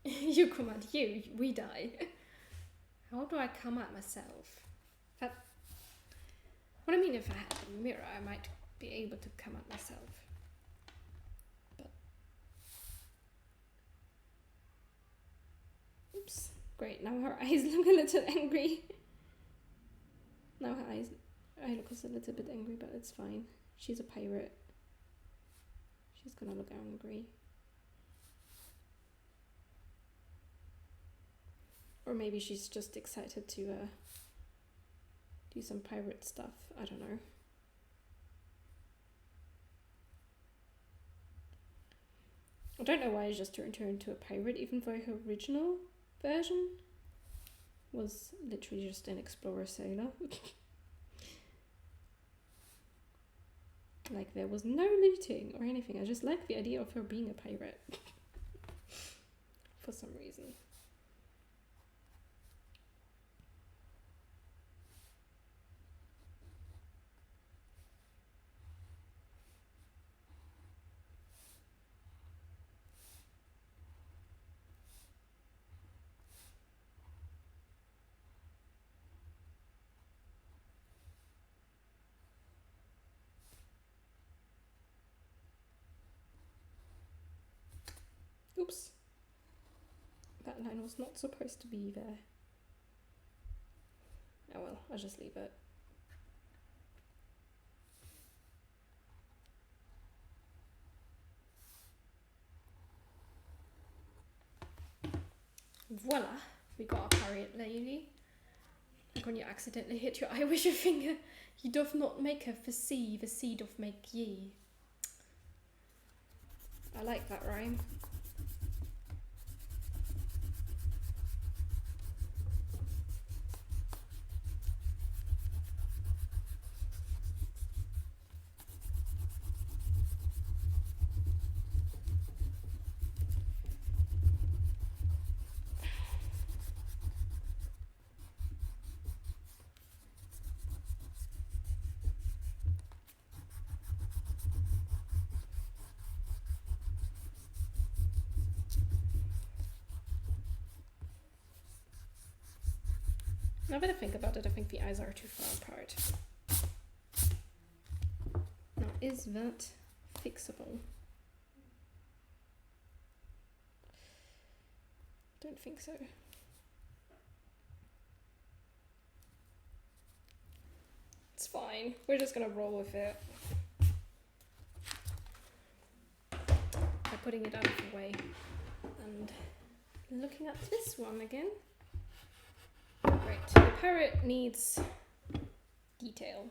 You come at you, we die. How do I come at myself? What I mean, if I had a mirror, I might be able to come at myself. But oops. Great, now her eyes look a little angry. Now her eyes, I look a little bit angry, but it's fine. She's a pirate. She's gonna look angry. Or maybe she's just excited to do some pirate stuff. I don't know. I don't know why I just turned her into a pirate, even though her original version was literally just an explorer sailor. Like, there was no looting or anything. I just like the idea of her being a pirate. For some reason. Oops. That line was not supposed to be there. Oh well, I'll just leave it. Voila! We got a pirate lady. Like when you accidentally hit your eye with your finger. Ye doth not make the sea doth make ye. I like that rhyme. Now that I think about it, I think the eyes are too far apart. Now, is that fixable? Don't think so. It's fine. We're just gonna roll with it. By putting it out of the way. And looking at this one again. Right, the parrot needs detail.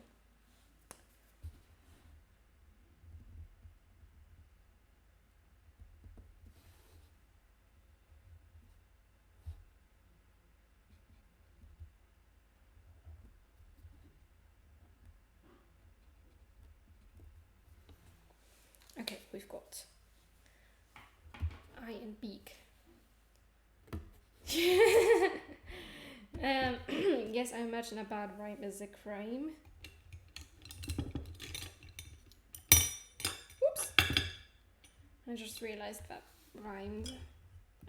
Okay, we've got eye and beak. Yes, I imagine a bad rhyme is a crime. Whoops! I just realized that rhymed,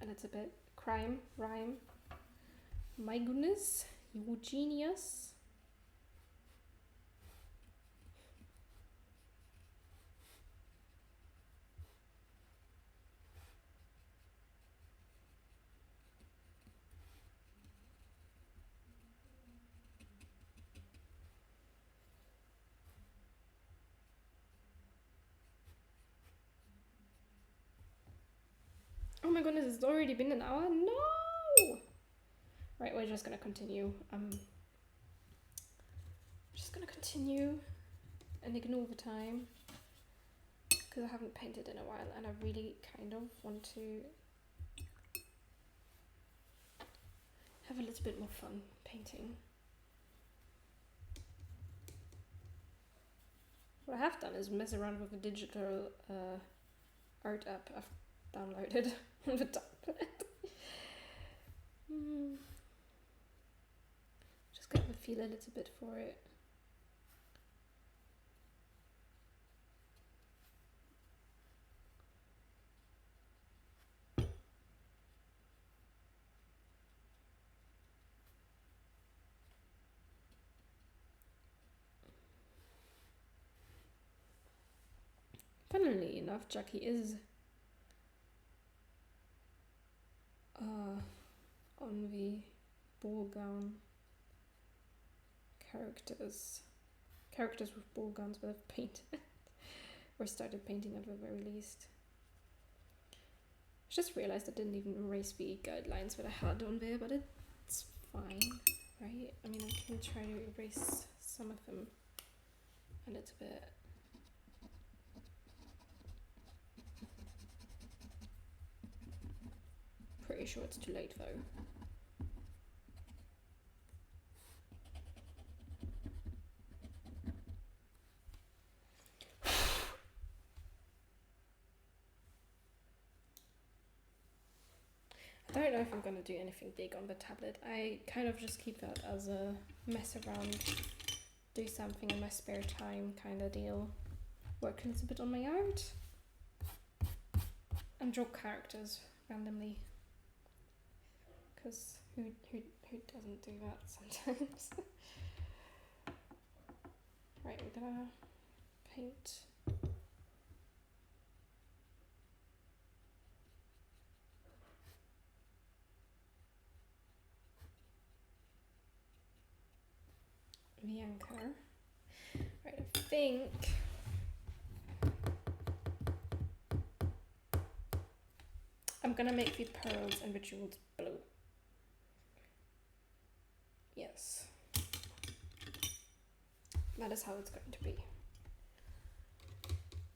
and it's a bit crime, rhyme. My goodness, you genius. Oh my goodness, it's already been an hour? No! Right, we're just gonna continue. Just gonna continue and ignore the time. Because I haven't painted in a while and I really kind of want to have a little bit more fun painting. What I have done is mess around with a digital art app I've downloaded on the tablet. Just get the feel a little bit for it. Funnily enough, Jackie is on the ball gown characters with ball guns, but I've painted or started painting at the very least. I just realised I didn't even erase the guidelines that I had on there, but it's fine, right? I mean, I can try to erase some of them a little bit. Pretty sure it's too late though. I don't know if I'm going to do anything big on the tablet. I kind of just keep that as a mess around, do something in my spare time kind of deal. Work a little bit on my art and draw characters randomly. Because who doesn't do that sometimes? Right, we're gonna paint. The anchor. Right, I think I'm gonna make the pearls and the jewels blue. Yes. That is how it's going to be.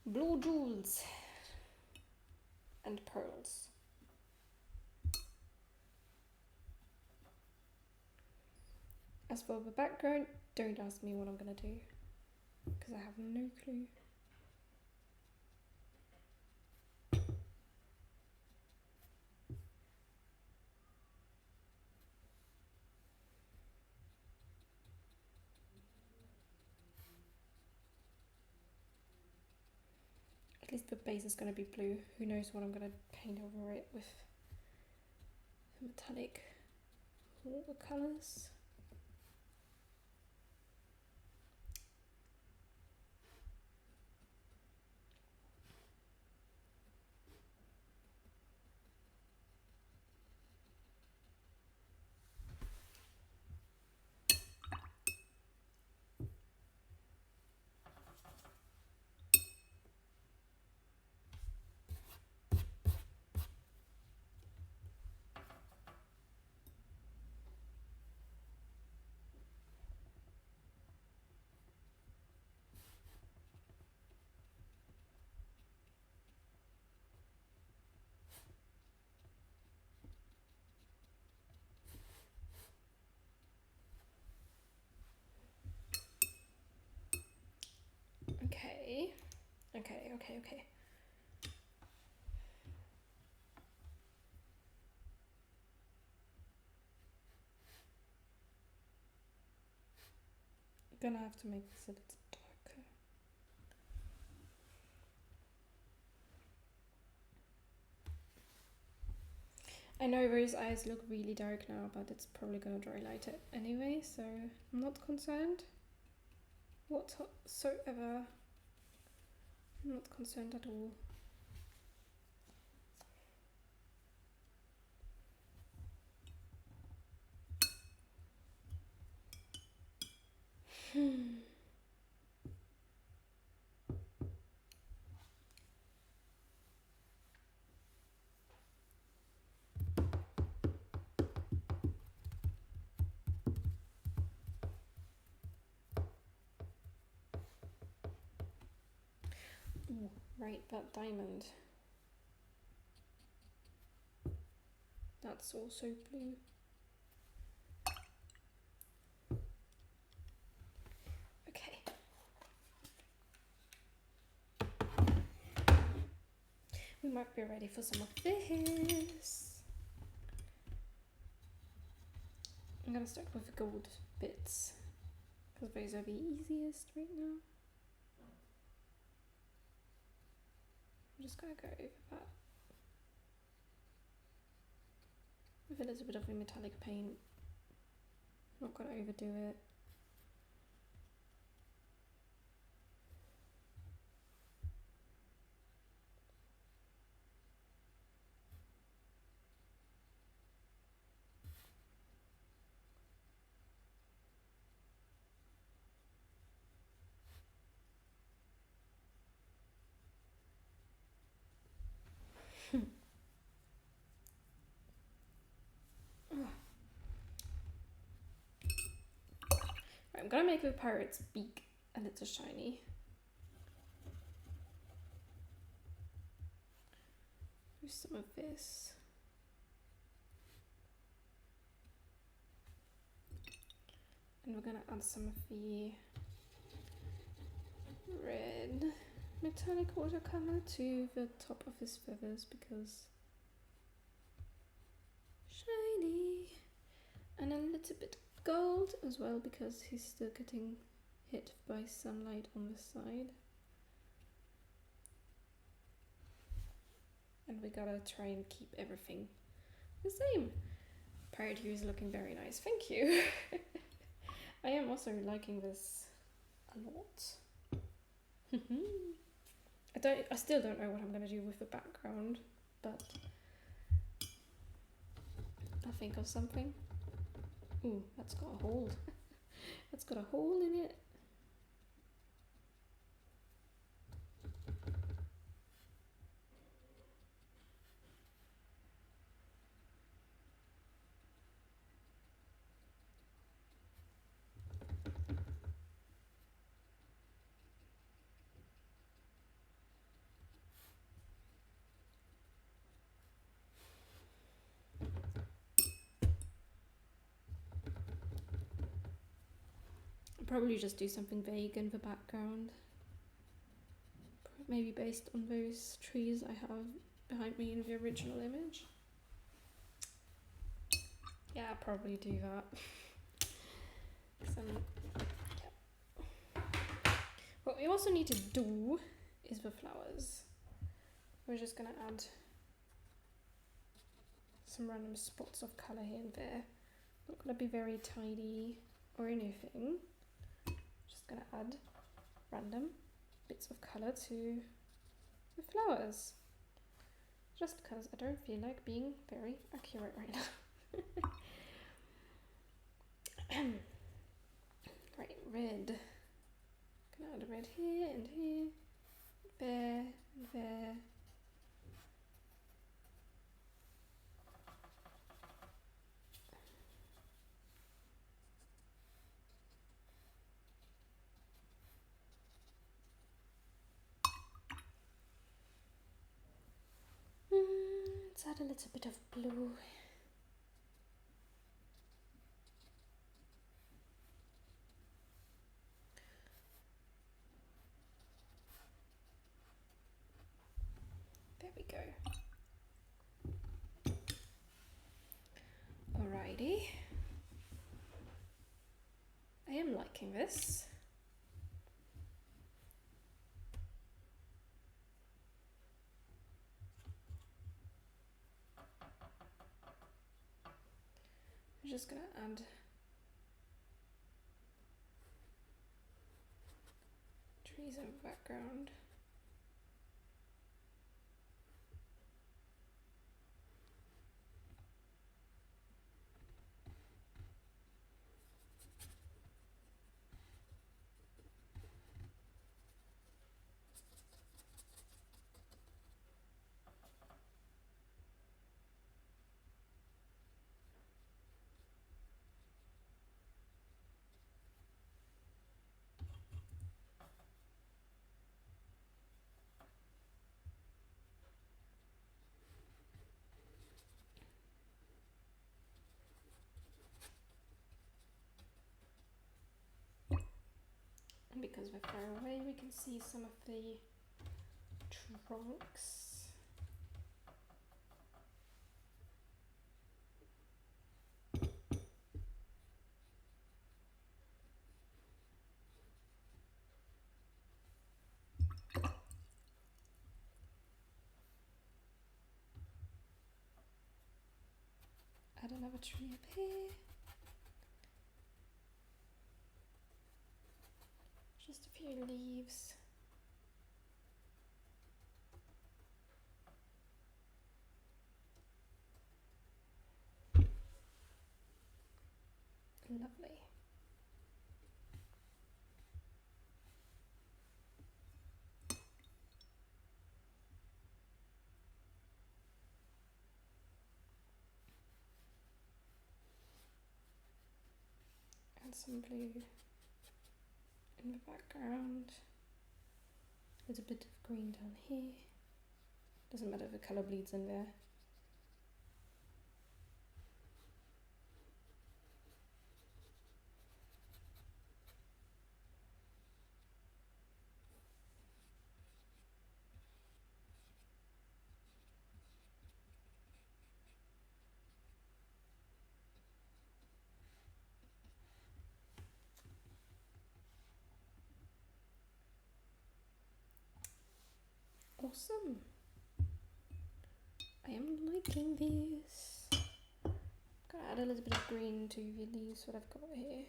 Blue jewels and pearls. As for the background, don't ask me what I'm gonna do, because I have no clue. At least the base is going to be blue. Who knows what I'm going to paint over it with the metallic watercolours. Okay. I'm gonna have to make this a little darker. I know Rose's eyes look really dark now, but it's probably gonna dry light it anyway, so I'm not concerned whatsoever. I'm not concerned at all. Ooh, right, that diamond. That's also blue. Okay. We might be ready for some of this. I'm gonna start with the gold bits, because those are the easiest right now. I'm just gonna go over that with a little bit of a metallic paint. Not gonna overdo it. I'm gonna make the parrot's beak a little shiny. Do some of this. And we're gonna add some of the red metallic watercolor to the top of his feathers because shiny. And a little bit gold as well because he's still getting hit by sunlight on the side. And we gotta try and keep everything the same. Parrot here is looking very nice, thank you. I am also liking this a lot. I still don't know what I'm gonna do with the background, but I'll think of something. Ooh, that's got a hole. That's got a hole in it. Probably just do something vague in the background. Maybe based on those trees I have behind me in the original image. Yeah, I'll probably do that. Yeah. What we also need to do is the flowers. We're just gonna add some random spots of colour here and there. Not gonna be very tidy or anything. Just gonna add random bits of colour to the flowers. Just because I don't feel like being very accurate right now. Right, red. Gonna add red here and here, there and there. Let's add a little bit of blue. There we go. Alrighty. I am liking this. I'm just gonna add trees in the background. And because we're far away, we can see some of the trunks. Add another tree up here. Just a few leaves. Lovely. And some blue in the background. There's a bit of green down here. Doesn't matter if the colour bleeds in there. Awesome. I am liking this. Gonna add a little bit of green to the leaves, what I've got here.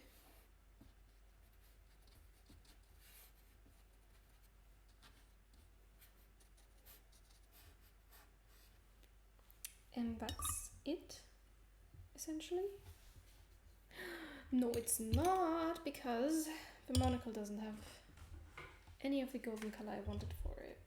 And that's it, essentially. No, it's not, because the monocle doesn't have any of the golden color I wanted for it.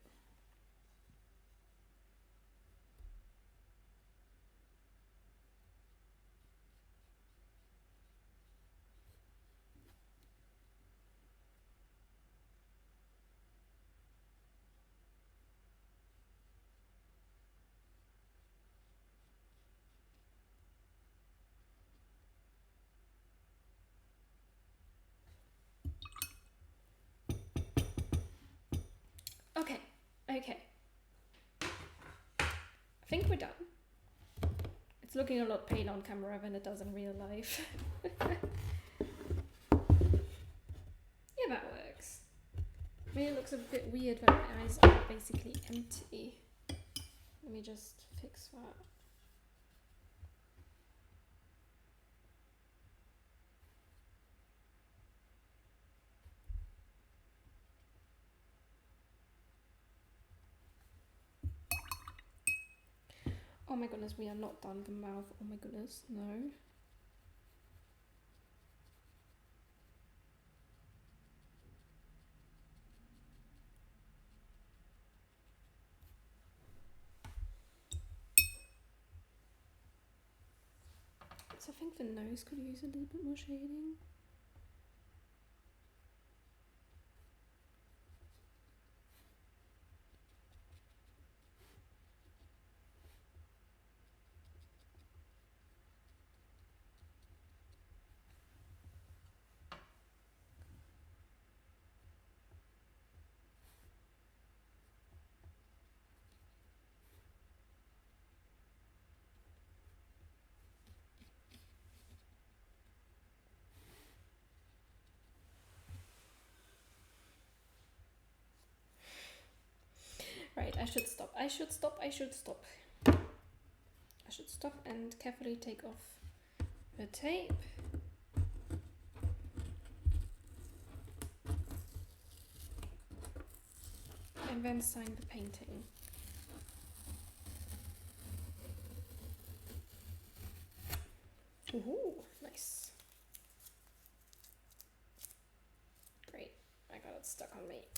Okay. I think we're done. It's looking a lot paler on camera than it does in real life. Yeah, that works. I mean, it looks a bit weird when my eyes are basically empty. Let me just fix that. Oh my goodness, we are not done the mouth. Oh my goodness, no. So I think the nose could use a little bit more shading. Right, I should stop. I should stop and carefully take off the tape. And then sign the painting. Ooh, nice. Great, I got it stuck on me.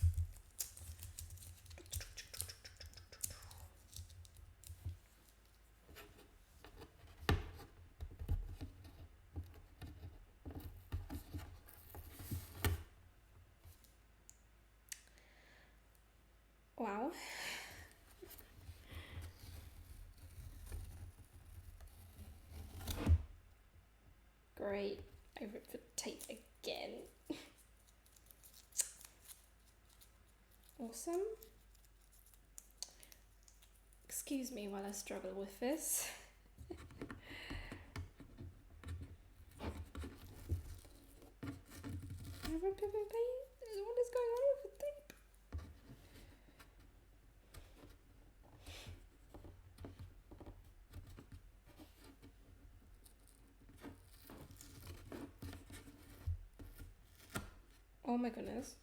Wow. Great. I ripped the tape again. Awesome. Excuse me while I struggle with this. What is going on with the tape? Oh my goodness.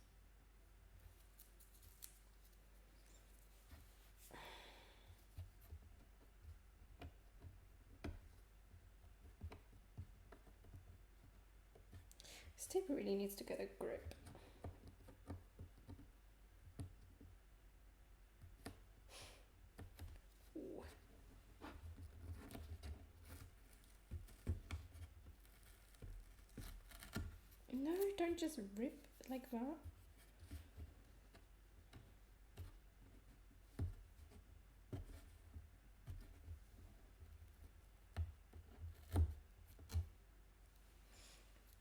This tape really needs to get a grip. Ooh. No, don't just rip like that.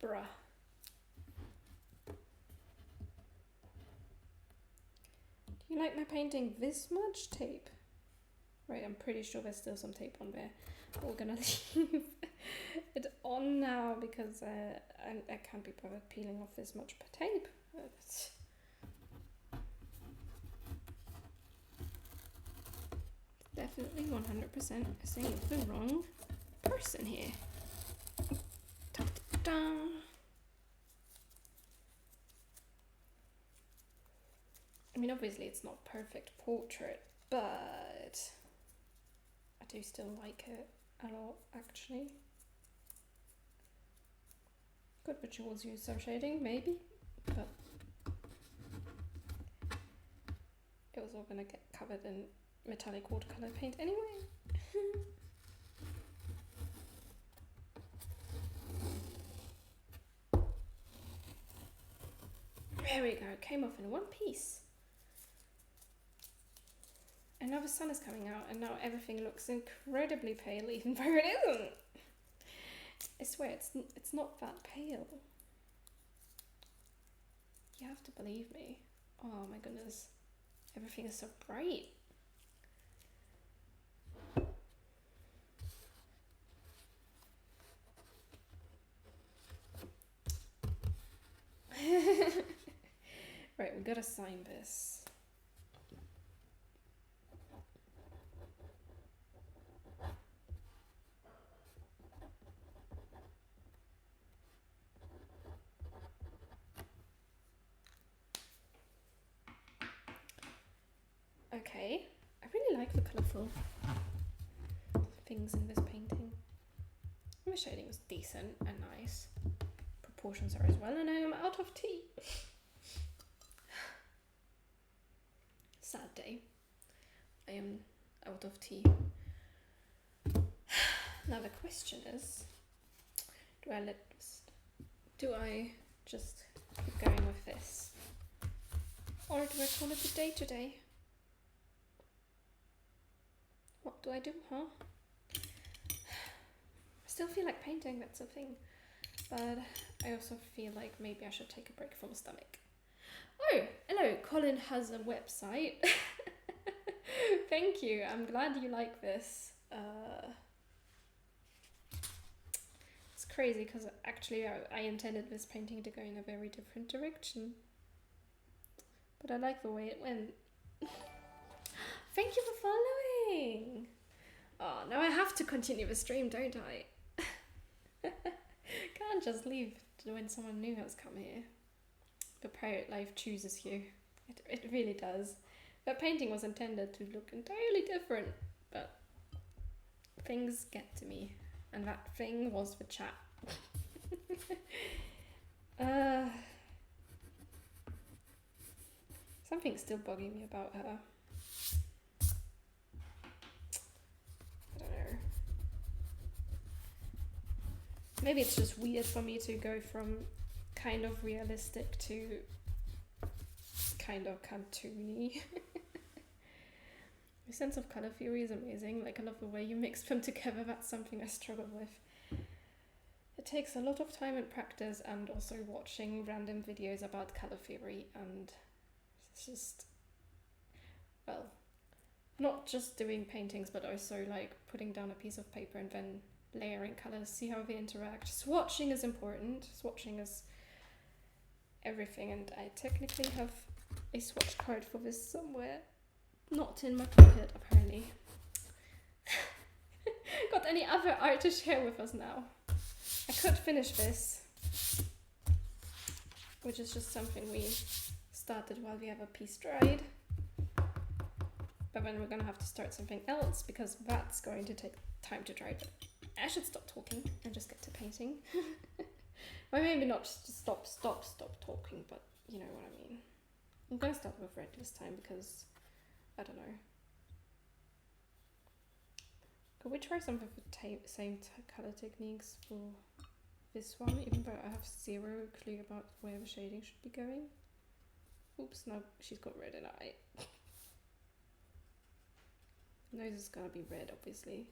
Bruh. Do you like my painting this much tape? Right, I'm pretty sure there's still some tape on there. We're gonna leave it on now because I can't be bothered peeling off this much tape. It's definitely 100% saying the wrong person here. Da, da, da. I mean, obviously it's not perfect portrait, but I do still like it a lot, actually. Good rituals use some shading, maybe, but it was all gonna get covered in metallic watercolor paint anyway. There we go, came off in one piece. And now the sun is coming out and now everything looks incredibly pale even though it isn't. I swear it's not that pale. You have to believe me. Oh my goodness. Everything is so bright. Right, we gotta sign this. Okay, I really like the colourful things in this painting. The shading was decent and nice. Proportions are as well, and I am out of tea. Sad day. I am out of tea. Now the question is, do I just keep going with this? Or do I call it a day today? What do I do, huh? I still feel like painting, that's the thing. But I also feel like maybe I should take a break from the stomach. Oh, hello, Colin has a website. Thank you, I'm glad you like this. It's crazy because actually I intended this painting to go in a very different direction. But I like the way it went. Thank you for following! Oh, now I have to continue the stream, don't I? Can't just leave when someone new has come here. The pirate life chooses you. It really does. That painting was intended to look entirely different, but things get to me. And that thing was the chat. Something's still bugging me about her. I don't know. Maybe it's just weird for me to go from kind of realistic to kind of cartoony. My sense of colour theory is amazing. Like, I love the way you mix them together. That's something I struggle with. It takes a lot of time and practice, and also watching random videos about colour theory, and it's just, well, not just doing paintings, but also like putting down a piece of paper and then layering colours, see how they interact. Swatching is important. Swatching is everything, and I technically have a swatch card for this somewhere. Not in my pocket, apparently. Got any other art to share with us now? I could finish this, which is just something we started while we have a piece dried. But then we're gonna have to start something else because that's going to take time to dry. But I should stop talking and just get to painting. Well, maybe not just stop talking, but you know what I mean. I'm gonna start with red this time because I don't know. Could we try some of the same color techniques for this one, even though I have zero clue about where the shading should be going. Oops, no, she's got red in her eye. Nose is gonna be red, obviously.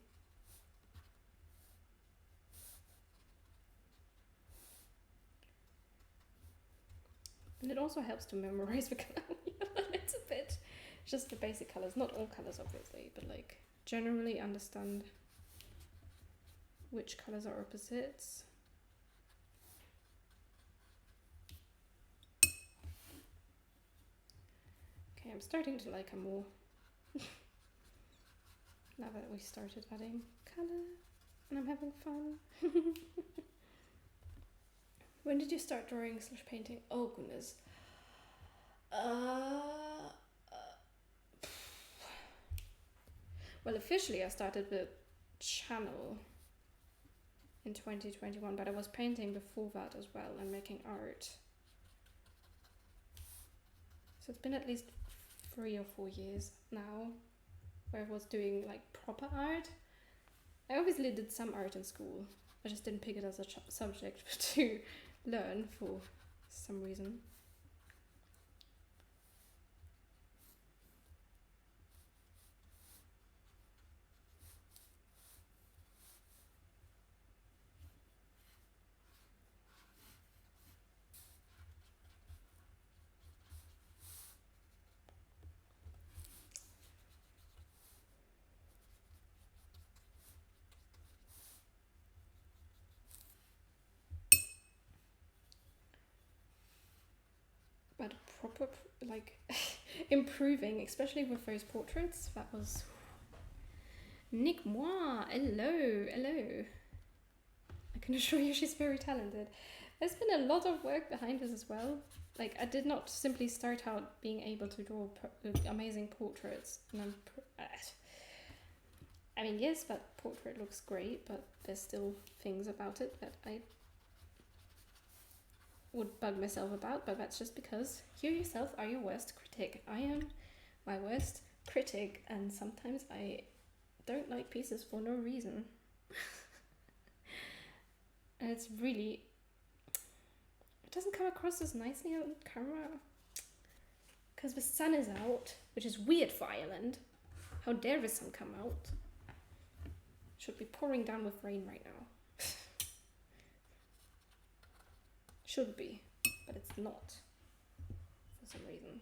And it also helps to memorize the colour a little bit. Just the basic colours, not all colours obviously, but like generally understand which colours are opposites. Okay, I'm starting to like her more. Now that we started adding colour and I'm having fun. When did you start drawing / painting? Oh goodness. Well, officially I started the channel in 2021, but I was painting before that as well and making art. So it's been at least 3 or 4 years now where I was doing like proper art. I obviously did some art in school. I just didn't pick it as a subject to learn for some reason. But proper, like, improving, especially with those portraits, that was... Nick Moi, hello, hello. I can assure you she's very talented. There's been a lot of work behind this as well. Like, I did not simply start out being able to draw amazing portraits. And I mean, yes, that portrait looks great, but there's still things about it that I would bug myself about, but that's just because you yourself are your worst critic. I am my worst critic, and sometimes I don't like pieces for no reason. And it's really... It doesn't come across as nicely on camera. Because the sun is out, which is weird for Ireland. How dare the sun come out? Should be pouring down with rain right now. Should be, but it's not for some reason.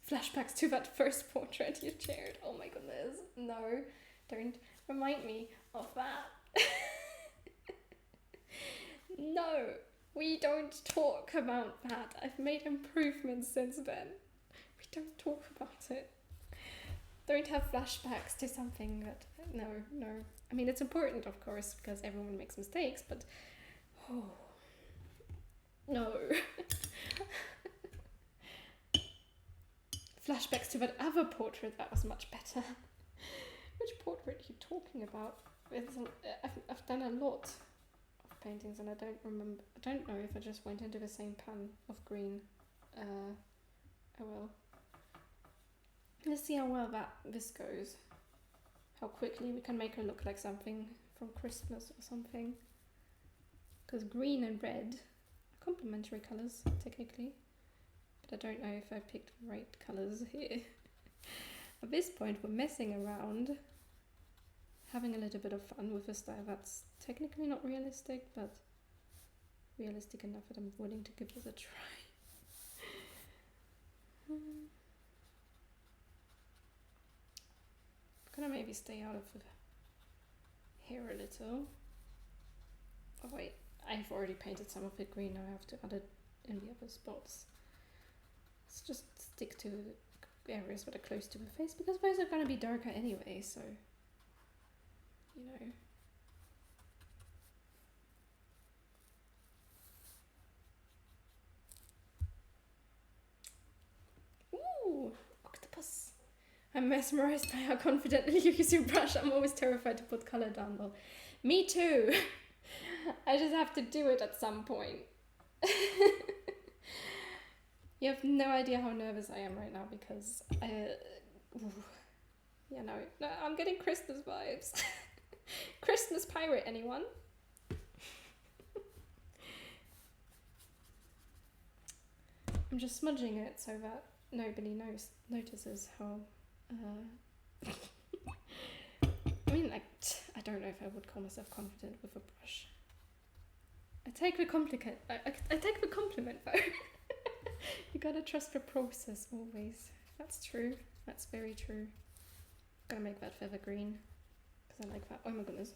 Flashbacks to that first portrait you shared. Oh my goodness. No, don't remind me of that. No, we don't talk about that. I've made improvements since then. We don't talk about it. Don't have flashbacks to something that... No. I mean, it's important, of course, because everyone makes mistakes, but... Oh... No. Flashbacks to that other portrait that was much better. Which portrait are you talking about? I've done a lot of paintings and I don't remember. I don't know if I just went into the same pan of green. Oh well. Let's see how well this goes. How quickly we can make her look like something from Christmas or something. Because green and red... complementary colours, technically, but I don't know if I picked the right colours here. At this point we're messing around, having a little bit of fun with a style that's technically not realistic, but realistic enough that I'm willing to give this a try. I'm gonna maybe stay out of the hair a little. Oh wait, I've already painted some of it green, now I have to add it in the other spots. Let's just stick to the areas that are close to the face, because those are going to be darker anyway, so, you know. Ooh, octopus. I'm mesmerized by how confidently you use your brush. I'm always terrified to put colour down though. Me too. I just have to do it at some point. You have no idea how nervous I am right now because no, I'm getting Christmas vibes. Christmas pirate, anyone? I'm just smudging it so that nobody notices how. I mean, like, I don't know if I would call myself confident with a brush. I take the compliment. I take the compliment though. You gotta trust the process always. That's true. That's very true. Gotta make that feather green because I like that. Oh my goodness.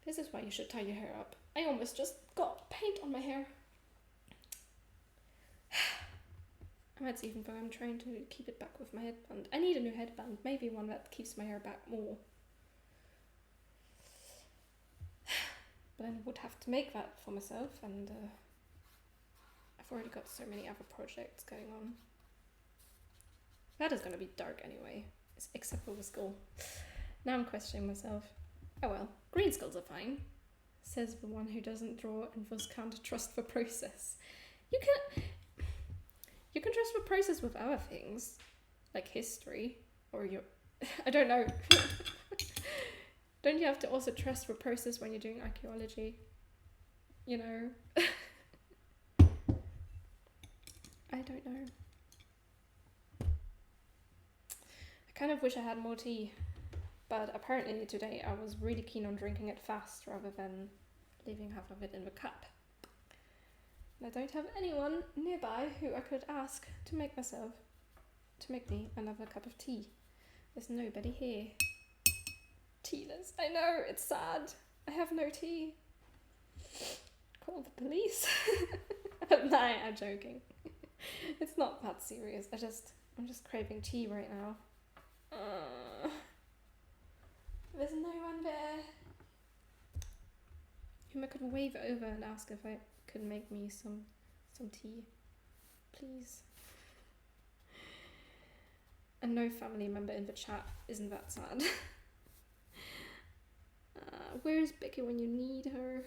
This is why you should tie your hair up. I almost just got paint on my hair. That's even though I'm trying to keep it back with my headband. I need a new headband. Maybe one that keeps my hair back more. But I would have to make that for myself, and I've already got so many other projects going on. That is going to be dark anyway, except for the skull. Now I'm questioning myself. Oh well, green skulls are fine, says the one who doesn't draw and thus can't trust the process. You can trust the process with other things, like history, or your... I don't know. Don't you have to also trust the process when you're doing archaeology? You know? I don't know. I kind of wish I had more tea, but apparently today I was really keen on drinking it fast rather than leaving half of it in the cup. And I don't have anyone nearby who I could ask to make me another cup of tea. There's nobody here. Tealess. I know, it's sad. I have no tea. Call the police. No, I'm joking. It's not that serious. I'm just craving tea right now. There's no one there whom I could wave over and ask if I could make me some tea, please. And no family member in the chat. Isn't that sad? Where is Becky when you need her?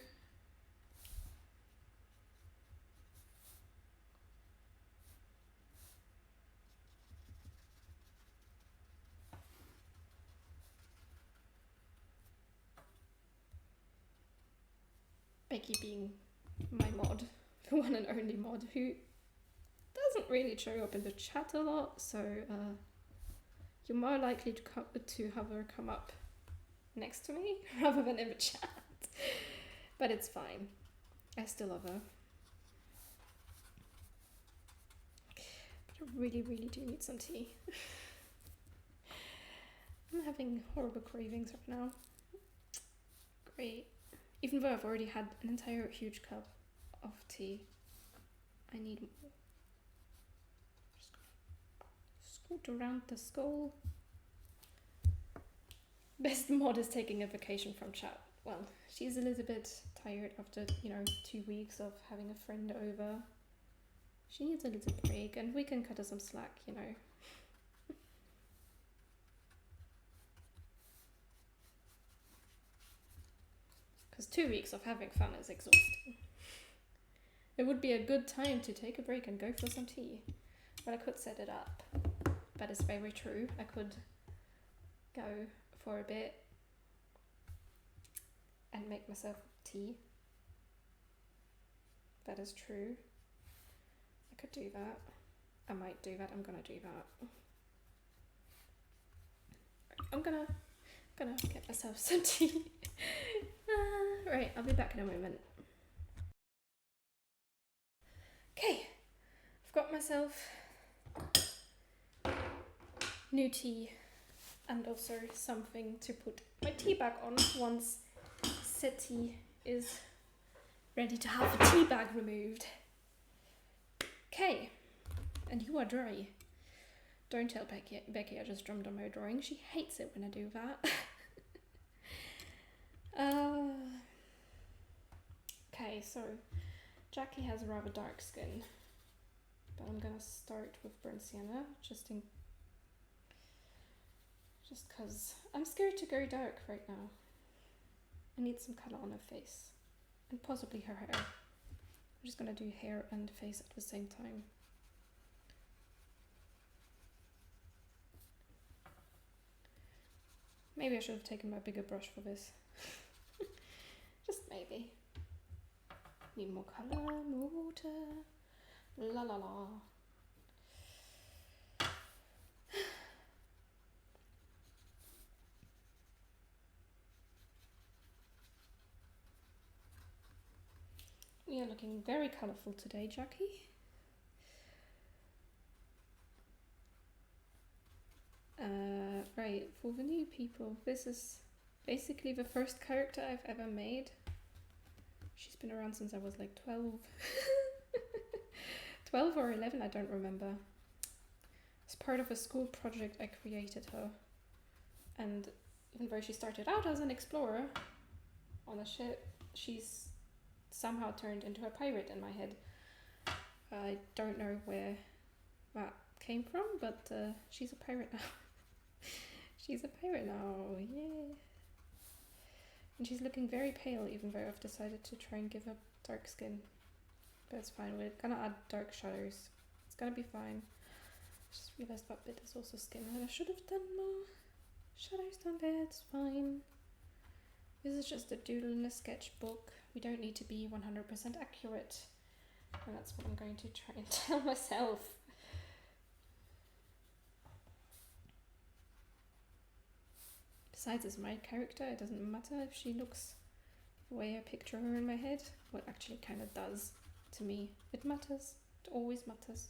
Becky being my mod, the one and only mod who doesn't really show up in the chat a lot, so you're more likely to have her come up next to me rather than in the chat. But it's fine. I still love her. But I really, really do need some tea. I'm having horrible cravings right now. Great. Even though I've already had an entire huge cup of tea, I need more. Just gonna scoot around the skull. Best mod is taking a vacation from chat. Well, she's a little bit tired after, 2 weeks of having a friend over. She needs a little break, and we can cut her some slack, Because 2 weeks of having fun is exhausting. It would be a good time to take a break and go for some tea. But I could set it up. That is very true. I could go for a bit and make myself tea. That is true. I could do that. I might do that. I'm gonna do that. I'm gonna get myself some tea. Right, I'll be back in a moment. Okay, I've got myself new tea and also something to put my tea bag on once said tea is ready to have the tea bag removed. Okay, and you are dry. Don't tell Becky I just drummed on my drawing. She hates it when I do that. Okay, so Jackie has a rather dark skin, but I'm gonna start with burnt sienna just because I'm scared to go dark right now. I need some colour on her face and possibly her hair. I'm just gonna do hair and face at the same time. Maybe I should have taken my bigger brush for this. Just maybe. Need more colour, more water. La la la. You're looking very colourful today, Jackie. Right, for the new people, this is basically the first character I've ever made. She's been around since I was like 12. 12 or 11, I don't remember. As part of a school project, I created her. And even though she started out as an explorer on a ship, she's somehow turned into a pirate in my head. I don't know where that came from, but she's a pirate now. She's a pirate now, yeah. And she's looking very pale, even though I've decided to try and give her dark skin. But it's fine, we're gonna add dark shadows. It's gonna be fine. Just realised that bit is also skin, and I should have done more shadows down there, it's fine. This is just a doodle in a sketchbook. We don't need to be 100% accurate. And that's what I'm going to try and tell myself. Besides, as my character, it doesn't matter if she looks the way I picture her in my head. Well, it actually kind of does to me. It matters. It always matters.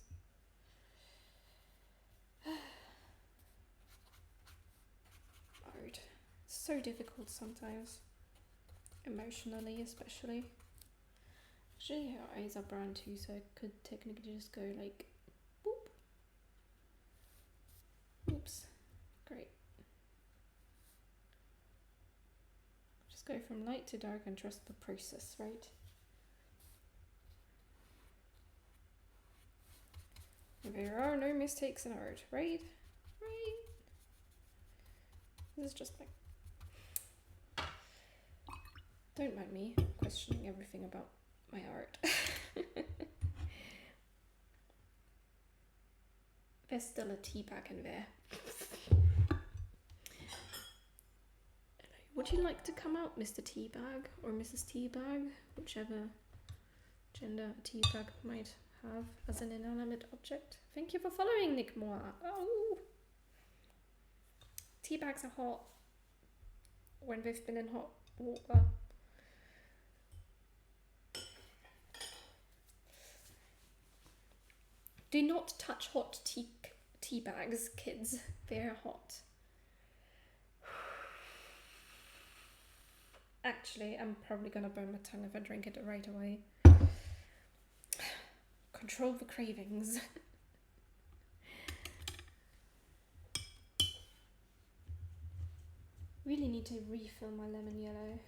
Art. So difficult sometimes. Emotionally, especially. Actually, her eyes are brown too, so I could technically just go like, boop. Oops. Great. Just go from light to dark and trust the process, right? There are no mistakes in art, right? Right? This is just like... Don't mind me questioning everything about my art. There's still a tea bag in there. Would you like to come out, Mr. Teabag or Mrs. Teabag, whichever gender a teabag might have as an inanimate object? Thank you for following, Nick Moore. Oh, teabags are hot when they've been in hot water. Do not touch hot tea bags, kids. They're hot. Actually, I'm probably gonna burn my tongue if I drink it right away. Control the cravings. Really need to refill my lemon yellow.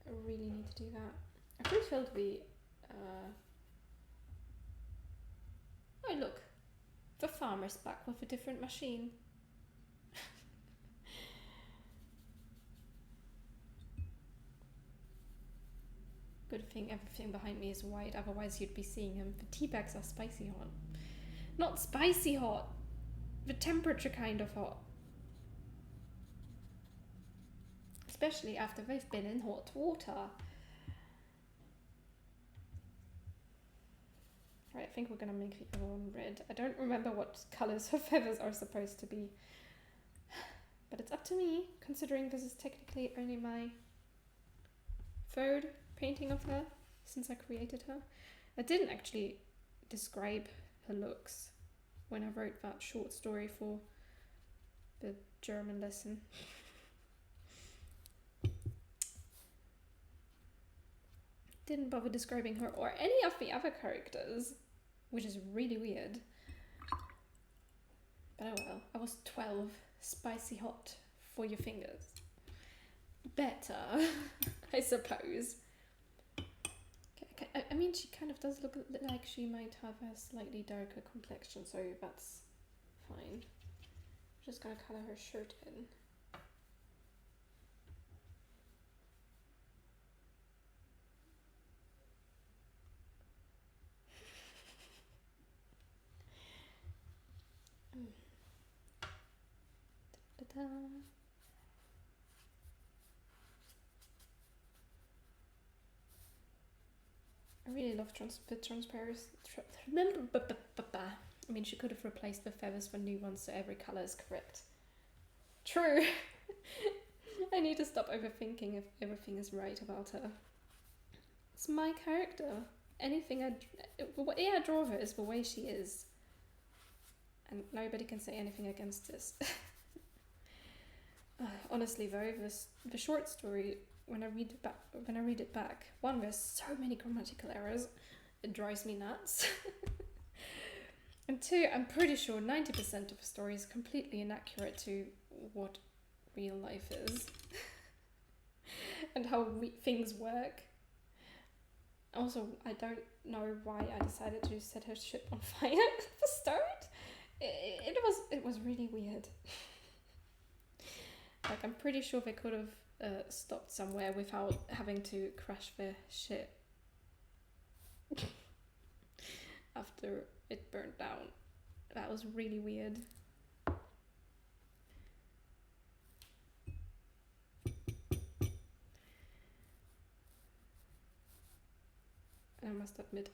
I really need to do that. I refilled the... Oh look, the farmer's back with a different machine. Good thing everything behind me is white, otherwise you'd be seeing him. The tea bags are spicy hot. Not spicy hot, the temperature kind of hot. Especially after they've been in hot water. Right, I think we're gonna make the other one red. I don't remember what colours her feathers are supposed to be. But it's up to me, considering this is technically only my third painting of her since I created her. I didn't actually describe her looks when I wrote that short story for the German lesson. Didn't bother describing her or any of the other characters, which is really weird. But oh well, I was 12, spicy hot for your fingers. Better, I suppose. Okay, I mean, she kind of does look like she might have a slightly darker complexion, so that's fine. Just gonna colour her shirt in. Da-da. I really love the transparency. I mean, she could have replaced the feathers for new ones so every colour is correct. True. I need to stop overthinking if everything is right about her. It's my character. Anything I draw her is the way she is. And nobody can say anything against this. Honestly though, the short story, when I read it back, one, there's so many grammatical errors, it drives me nuts. And two, I'm pretty sure 90% of the story is completely inaccurate to what real life is. And how things work. Also, I don't know why I decided to set her ship on fire at the start. It was really weird. Like, I'm pretty sure they could have stopped somewhere without having to crash their ship after it burned down. That was really weird. I must admit,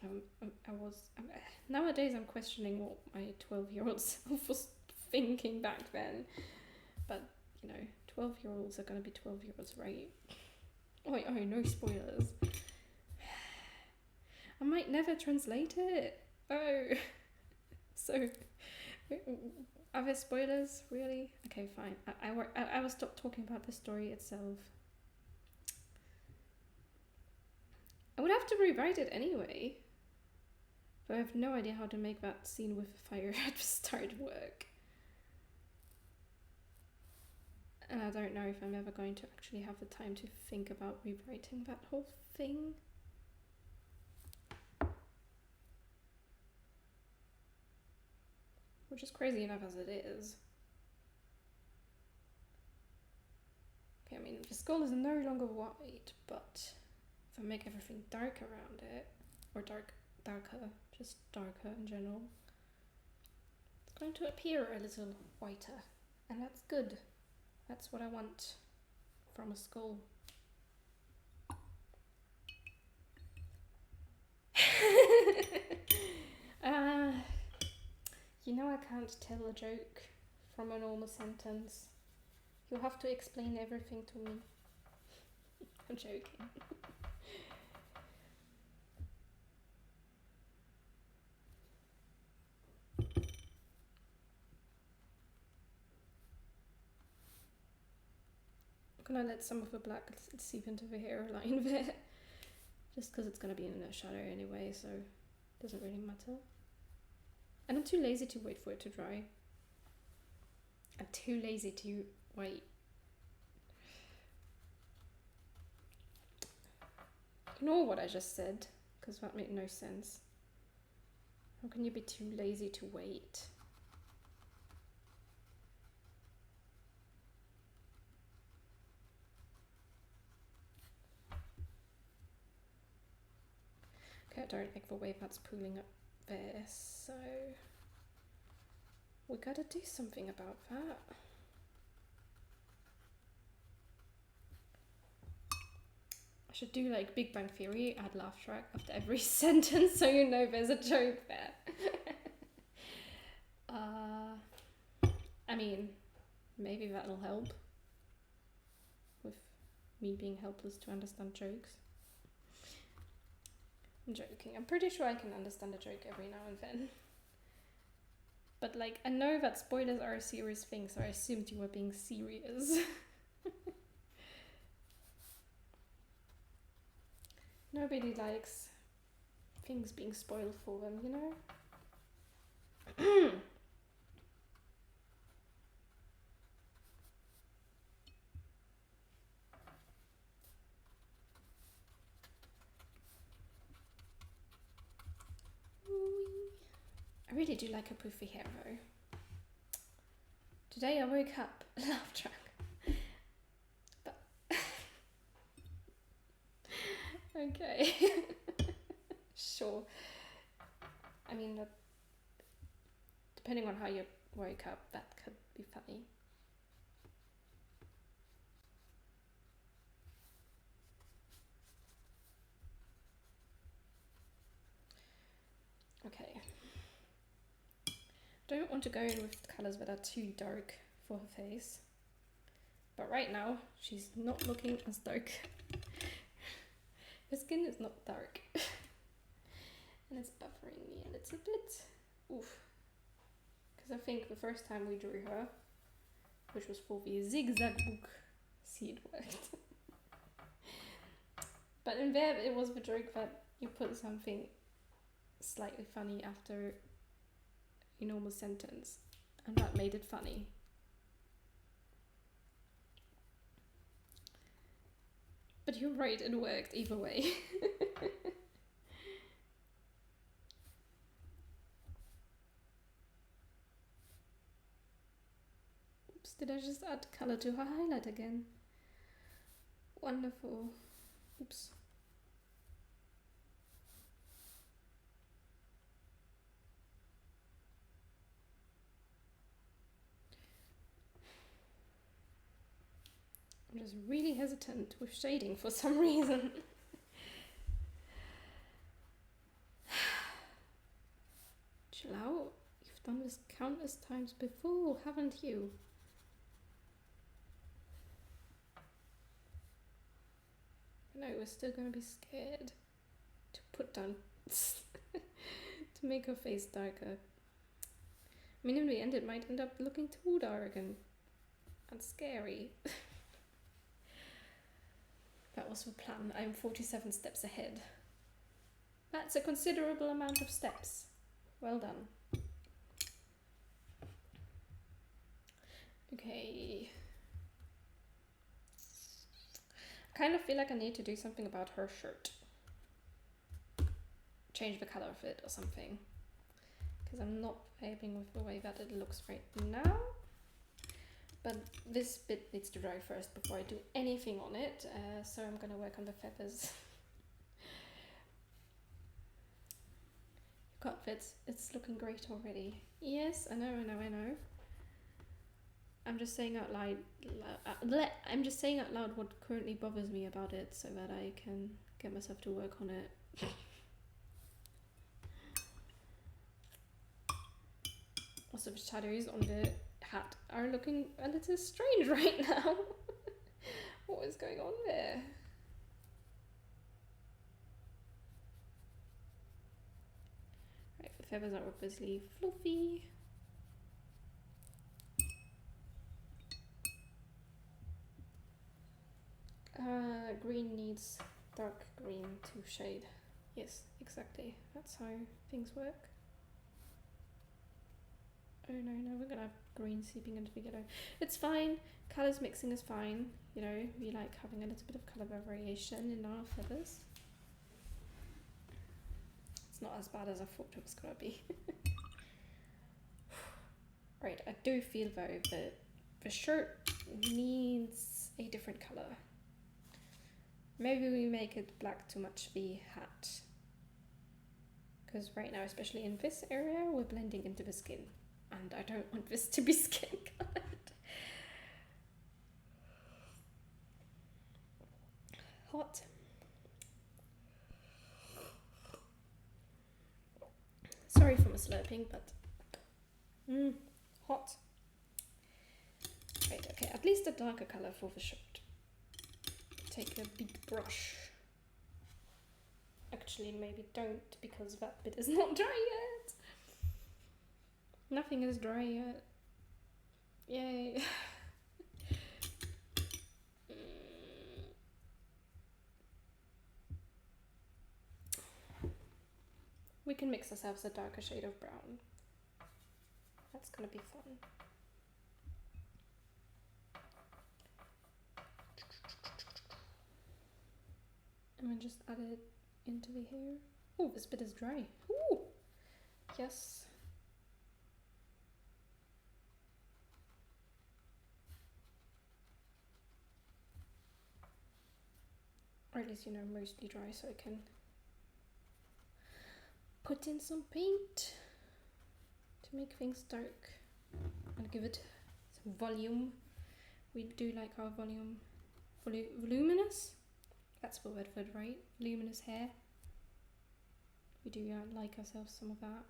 nowadays I'm questioning what my 12-year-old self was thinking back then. But, 12-year-olds are gonna be 12-year-olds, right? Oh, no spoilers. I might never translate it. Oh. So, are there spoilers? Really? Okay, fine. I will stop talking about the story itself. I would have to rewrite it anyway. But I have no idea how to make that scene with the fire at the start work. And I don't know if I'm ever going to actually have the time to think about rewriting that whole thing. Which is crazy enough as it is. Okay, I mean, the skull is no longer white, but if I make everything dark around it, or darker, just darker in general, it's going to appear a little whiter, and that's good. That's what I want from a skull. I can't tell a joke from a normal sentence. You'll have to explain everything to me. I'm joking. I'm gonna let some of the black seep into the hairline there. Just because it's gonna be in a shadow anyway, so it doesn't really matter. And I'm too lazy to wait for it to dry. I'm too lazy to wait. Ignore what I just said, because that made no sense. How can you be too lazy to wait? Okay, I don't like the way that's pooling up there, so we gotta do something about that. I should do like Big Bang Theory, add laugh track after every sentence so you know there's a joke there. I mean, maybe that'll help with me being helpless to understand jokes. I'm joking. I'm pretty sure I can understand a joke every now and then. But like, I know that spoilers are a serious thing, so I assumed you were being serious. Nobody likes things being spoiled for them, you know? I really do like a poofy hair though. Today I woke up, laugh track. But okay. Sure. I mean, depending on how you woke up, that could be funny. Okay. Don't want to go in with colours that are too dark for her face. But right now, she's not looking as dark. Her skin is not dark. And it's buffering me a little bit. Oof. Because I think the first time we drew her, which was for the zigzag book, see, it worked. But in there it was the joke that you put something slightly funny after a normal sentence, and that made it funny. But you're right, it worked either way. Oops, did I just add color to her highlight again? Wonderful. Oops. I'm just really hesitant with shading for some reason. Chill out. You've done this countless times before, haven't you? No, we're still gonna be scared to put down to make her face darker. I mean, in the end, it might end up looking too dark and scary. That was the plan. I'm 47 steps ahead. That's a considerable amount of steps. Well done. Okay. I kind of feel like I need to do something about her shirt. Change the color of it or something. Because I'm not happy with the way that it looks right now. But this bit needs to dry first before I do anything on it. So I'm going to work on the feathers. You got it. It's looking great already. Yes, I know. I'm just saying out loud. I'm just saying out loud what currently bothers me about it, so that I can get myself to work on it. Also, the shadows on the hat are looking a little strange right now. What is going on there? Right, the feathers are obviously fluffy. Green needs dark green to shade. Yes, exactly. That's how things work. Oh no, we're gonna have green seeping into the yellow. It's fine. Colours mixing is fine. You know, we like having a little bit of colour variation in our feathers. It's not as bad as I thought it was gonna be. Right, I do feel though that the shirt needs a different colour. Maybe we make it black to match the hat. Because right now, especially in this area, we're blending into the skin. And I don't want this to be skin coloured. Hot. Sorry for my slurping, but hot. Right, okay, at least a darker colour for the shirt. Take a big brush. Actually, maybe don't, because that bit is not dry yet. Nothing is dry yet. Yay. We can mix ourselves a darker shade of brown. That's gonna be fun. And then just add it into the hair. Oh, this bit is dry. Ooh, yes. Or at least, you know, mostly dry, so I can put in some paint to make things dark and give it some volume. We do like our voluminous. That's the word for it, right? Luminous hair. We do like ourselves some of that.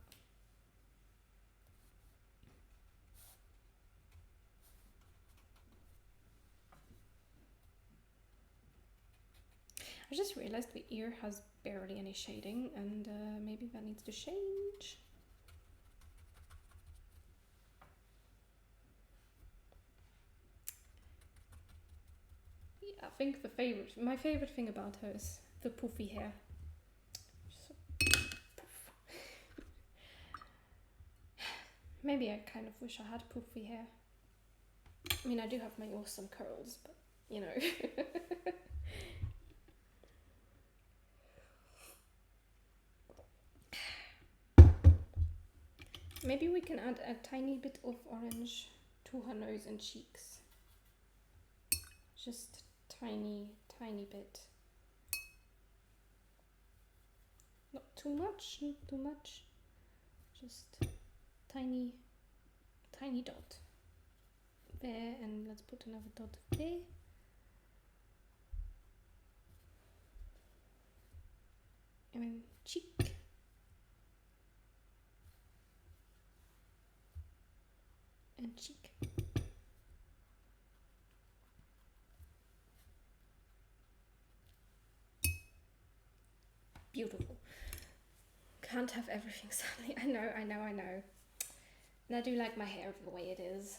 I just realized the ear has barely any shading, and maybe that needs to change. Yeah, I think my favorite thing about her is the poofy hair. So, poof. Maybe I kind of wish I had poofy hair. I mean, I do have my awesome curls, but you know. Maybe we can add a tiny bit of orange to her nose and cheeks. Just tiny bit. Not too much, not too much. Just tiny dot. There, and let's put another dot there. And then cheek. And cheek. Beautiful. Can't have everything sadly. I know. And I do like my hair the way it is.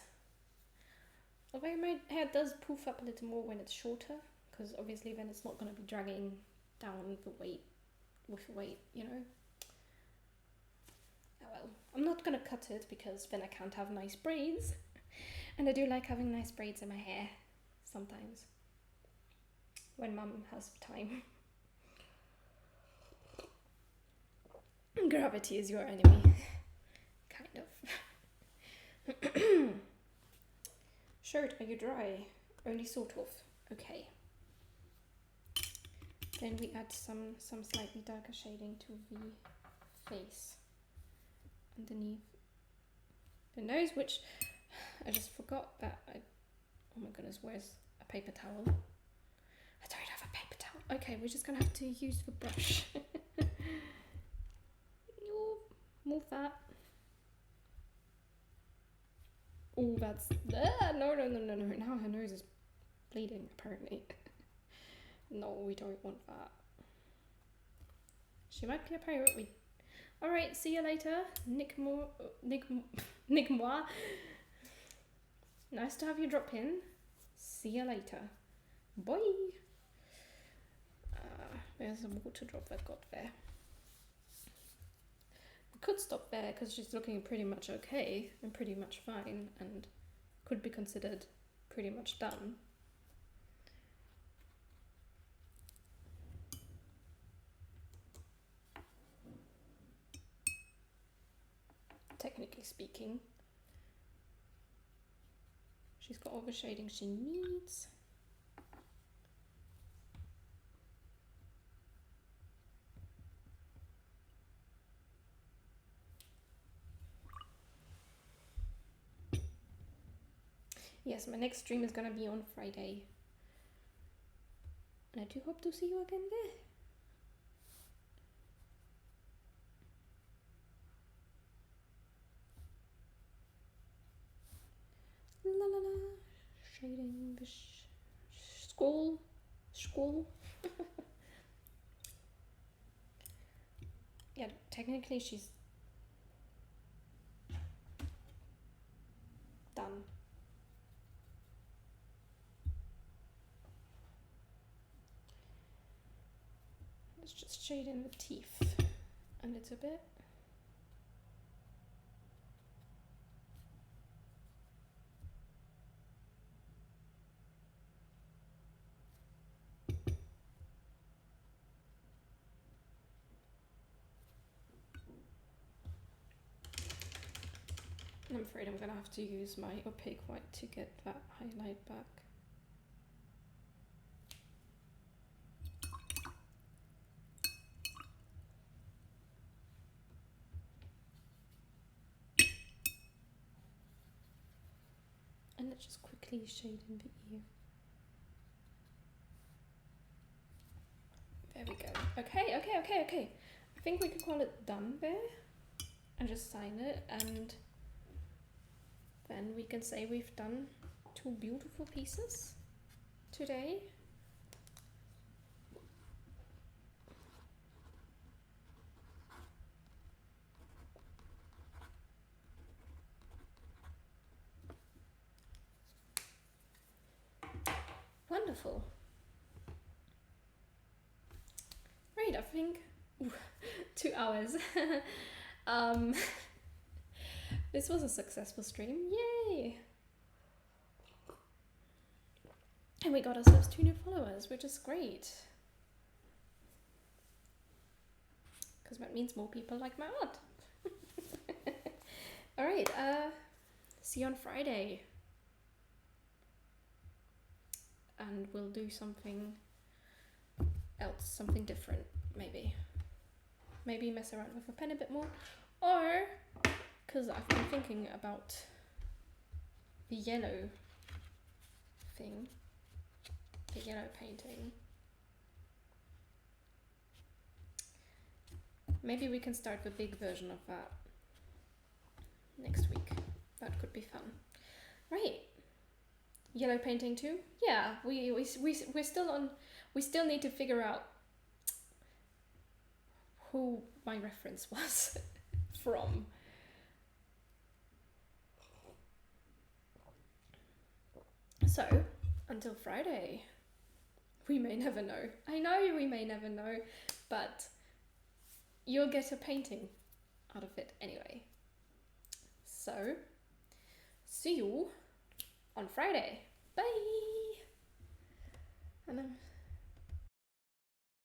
Although my hair does poof up a little more when it's shorter, because obviously then it's not going to be dragging down the weight with the weight, you know. Oh well, I'm not going to cut it because then I can't have nice braids. And I do like having nice braids in my hair sometimes, when mum has time. Gravity is your enemy. Kind of. Shirt, are you dry? Only sort of. Okay. Then we add some slightly darker shading to the face underneath the nose, which I just forgot that oh my goodness, where's a paper towel? I don't have a paper towel. Okay, we're just gonna have to use the brush. Move that. Oh, that's no. Now her nose is bleeding apparently. No, we don't want that. She might be a pirate. Alright, see you later. Nick Moore. Nice to have you drop in. See you later. Bye. There's a water drop that got there. We could stop there because she's looking pretty much okay and pretty much fine and could be considered pretty much done. Technically speaking. She's got all the shading she needs. Yes, my next stream is gonna be on Friday. And I do hope to see you again there. La la la. Shading the skull. Yeah, technically she's done. Let's just shade in the teeth a little bit. I'm afraid I'm gonna have to use my opaque white to get that highlight back. And let's just quickly shade in the ear. There we go. Okay. I think we could call it done there and just sign it, and then we can say we've done 2 beautiful pieces today. Wonderful. Right, I think 2 hours. This was a successful stream. Yay! And we got ourselves 2 new followers, which is great. Because that means more people like my art. Alright, see you on Friday. And we'll do something else, something different, maybe. Maybe mess around with a pen a bit more. Or, because I've been thinking about the yellow thing, the yellow painting. Maybe we can start the big version of that next week. That could be fun. Right. Yellow painting too? Yeah, we're still on. We still need to figure out who my reference was from. So, until Friday, we may never know. I know we may never know, but you'll get a painting out of it anyway. So, see you on Friday. Bye! And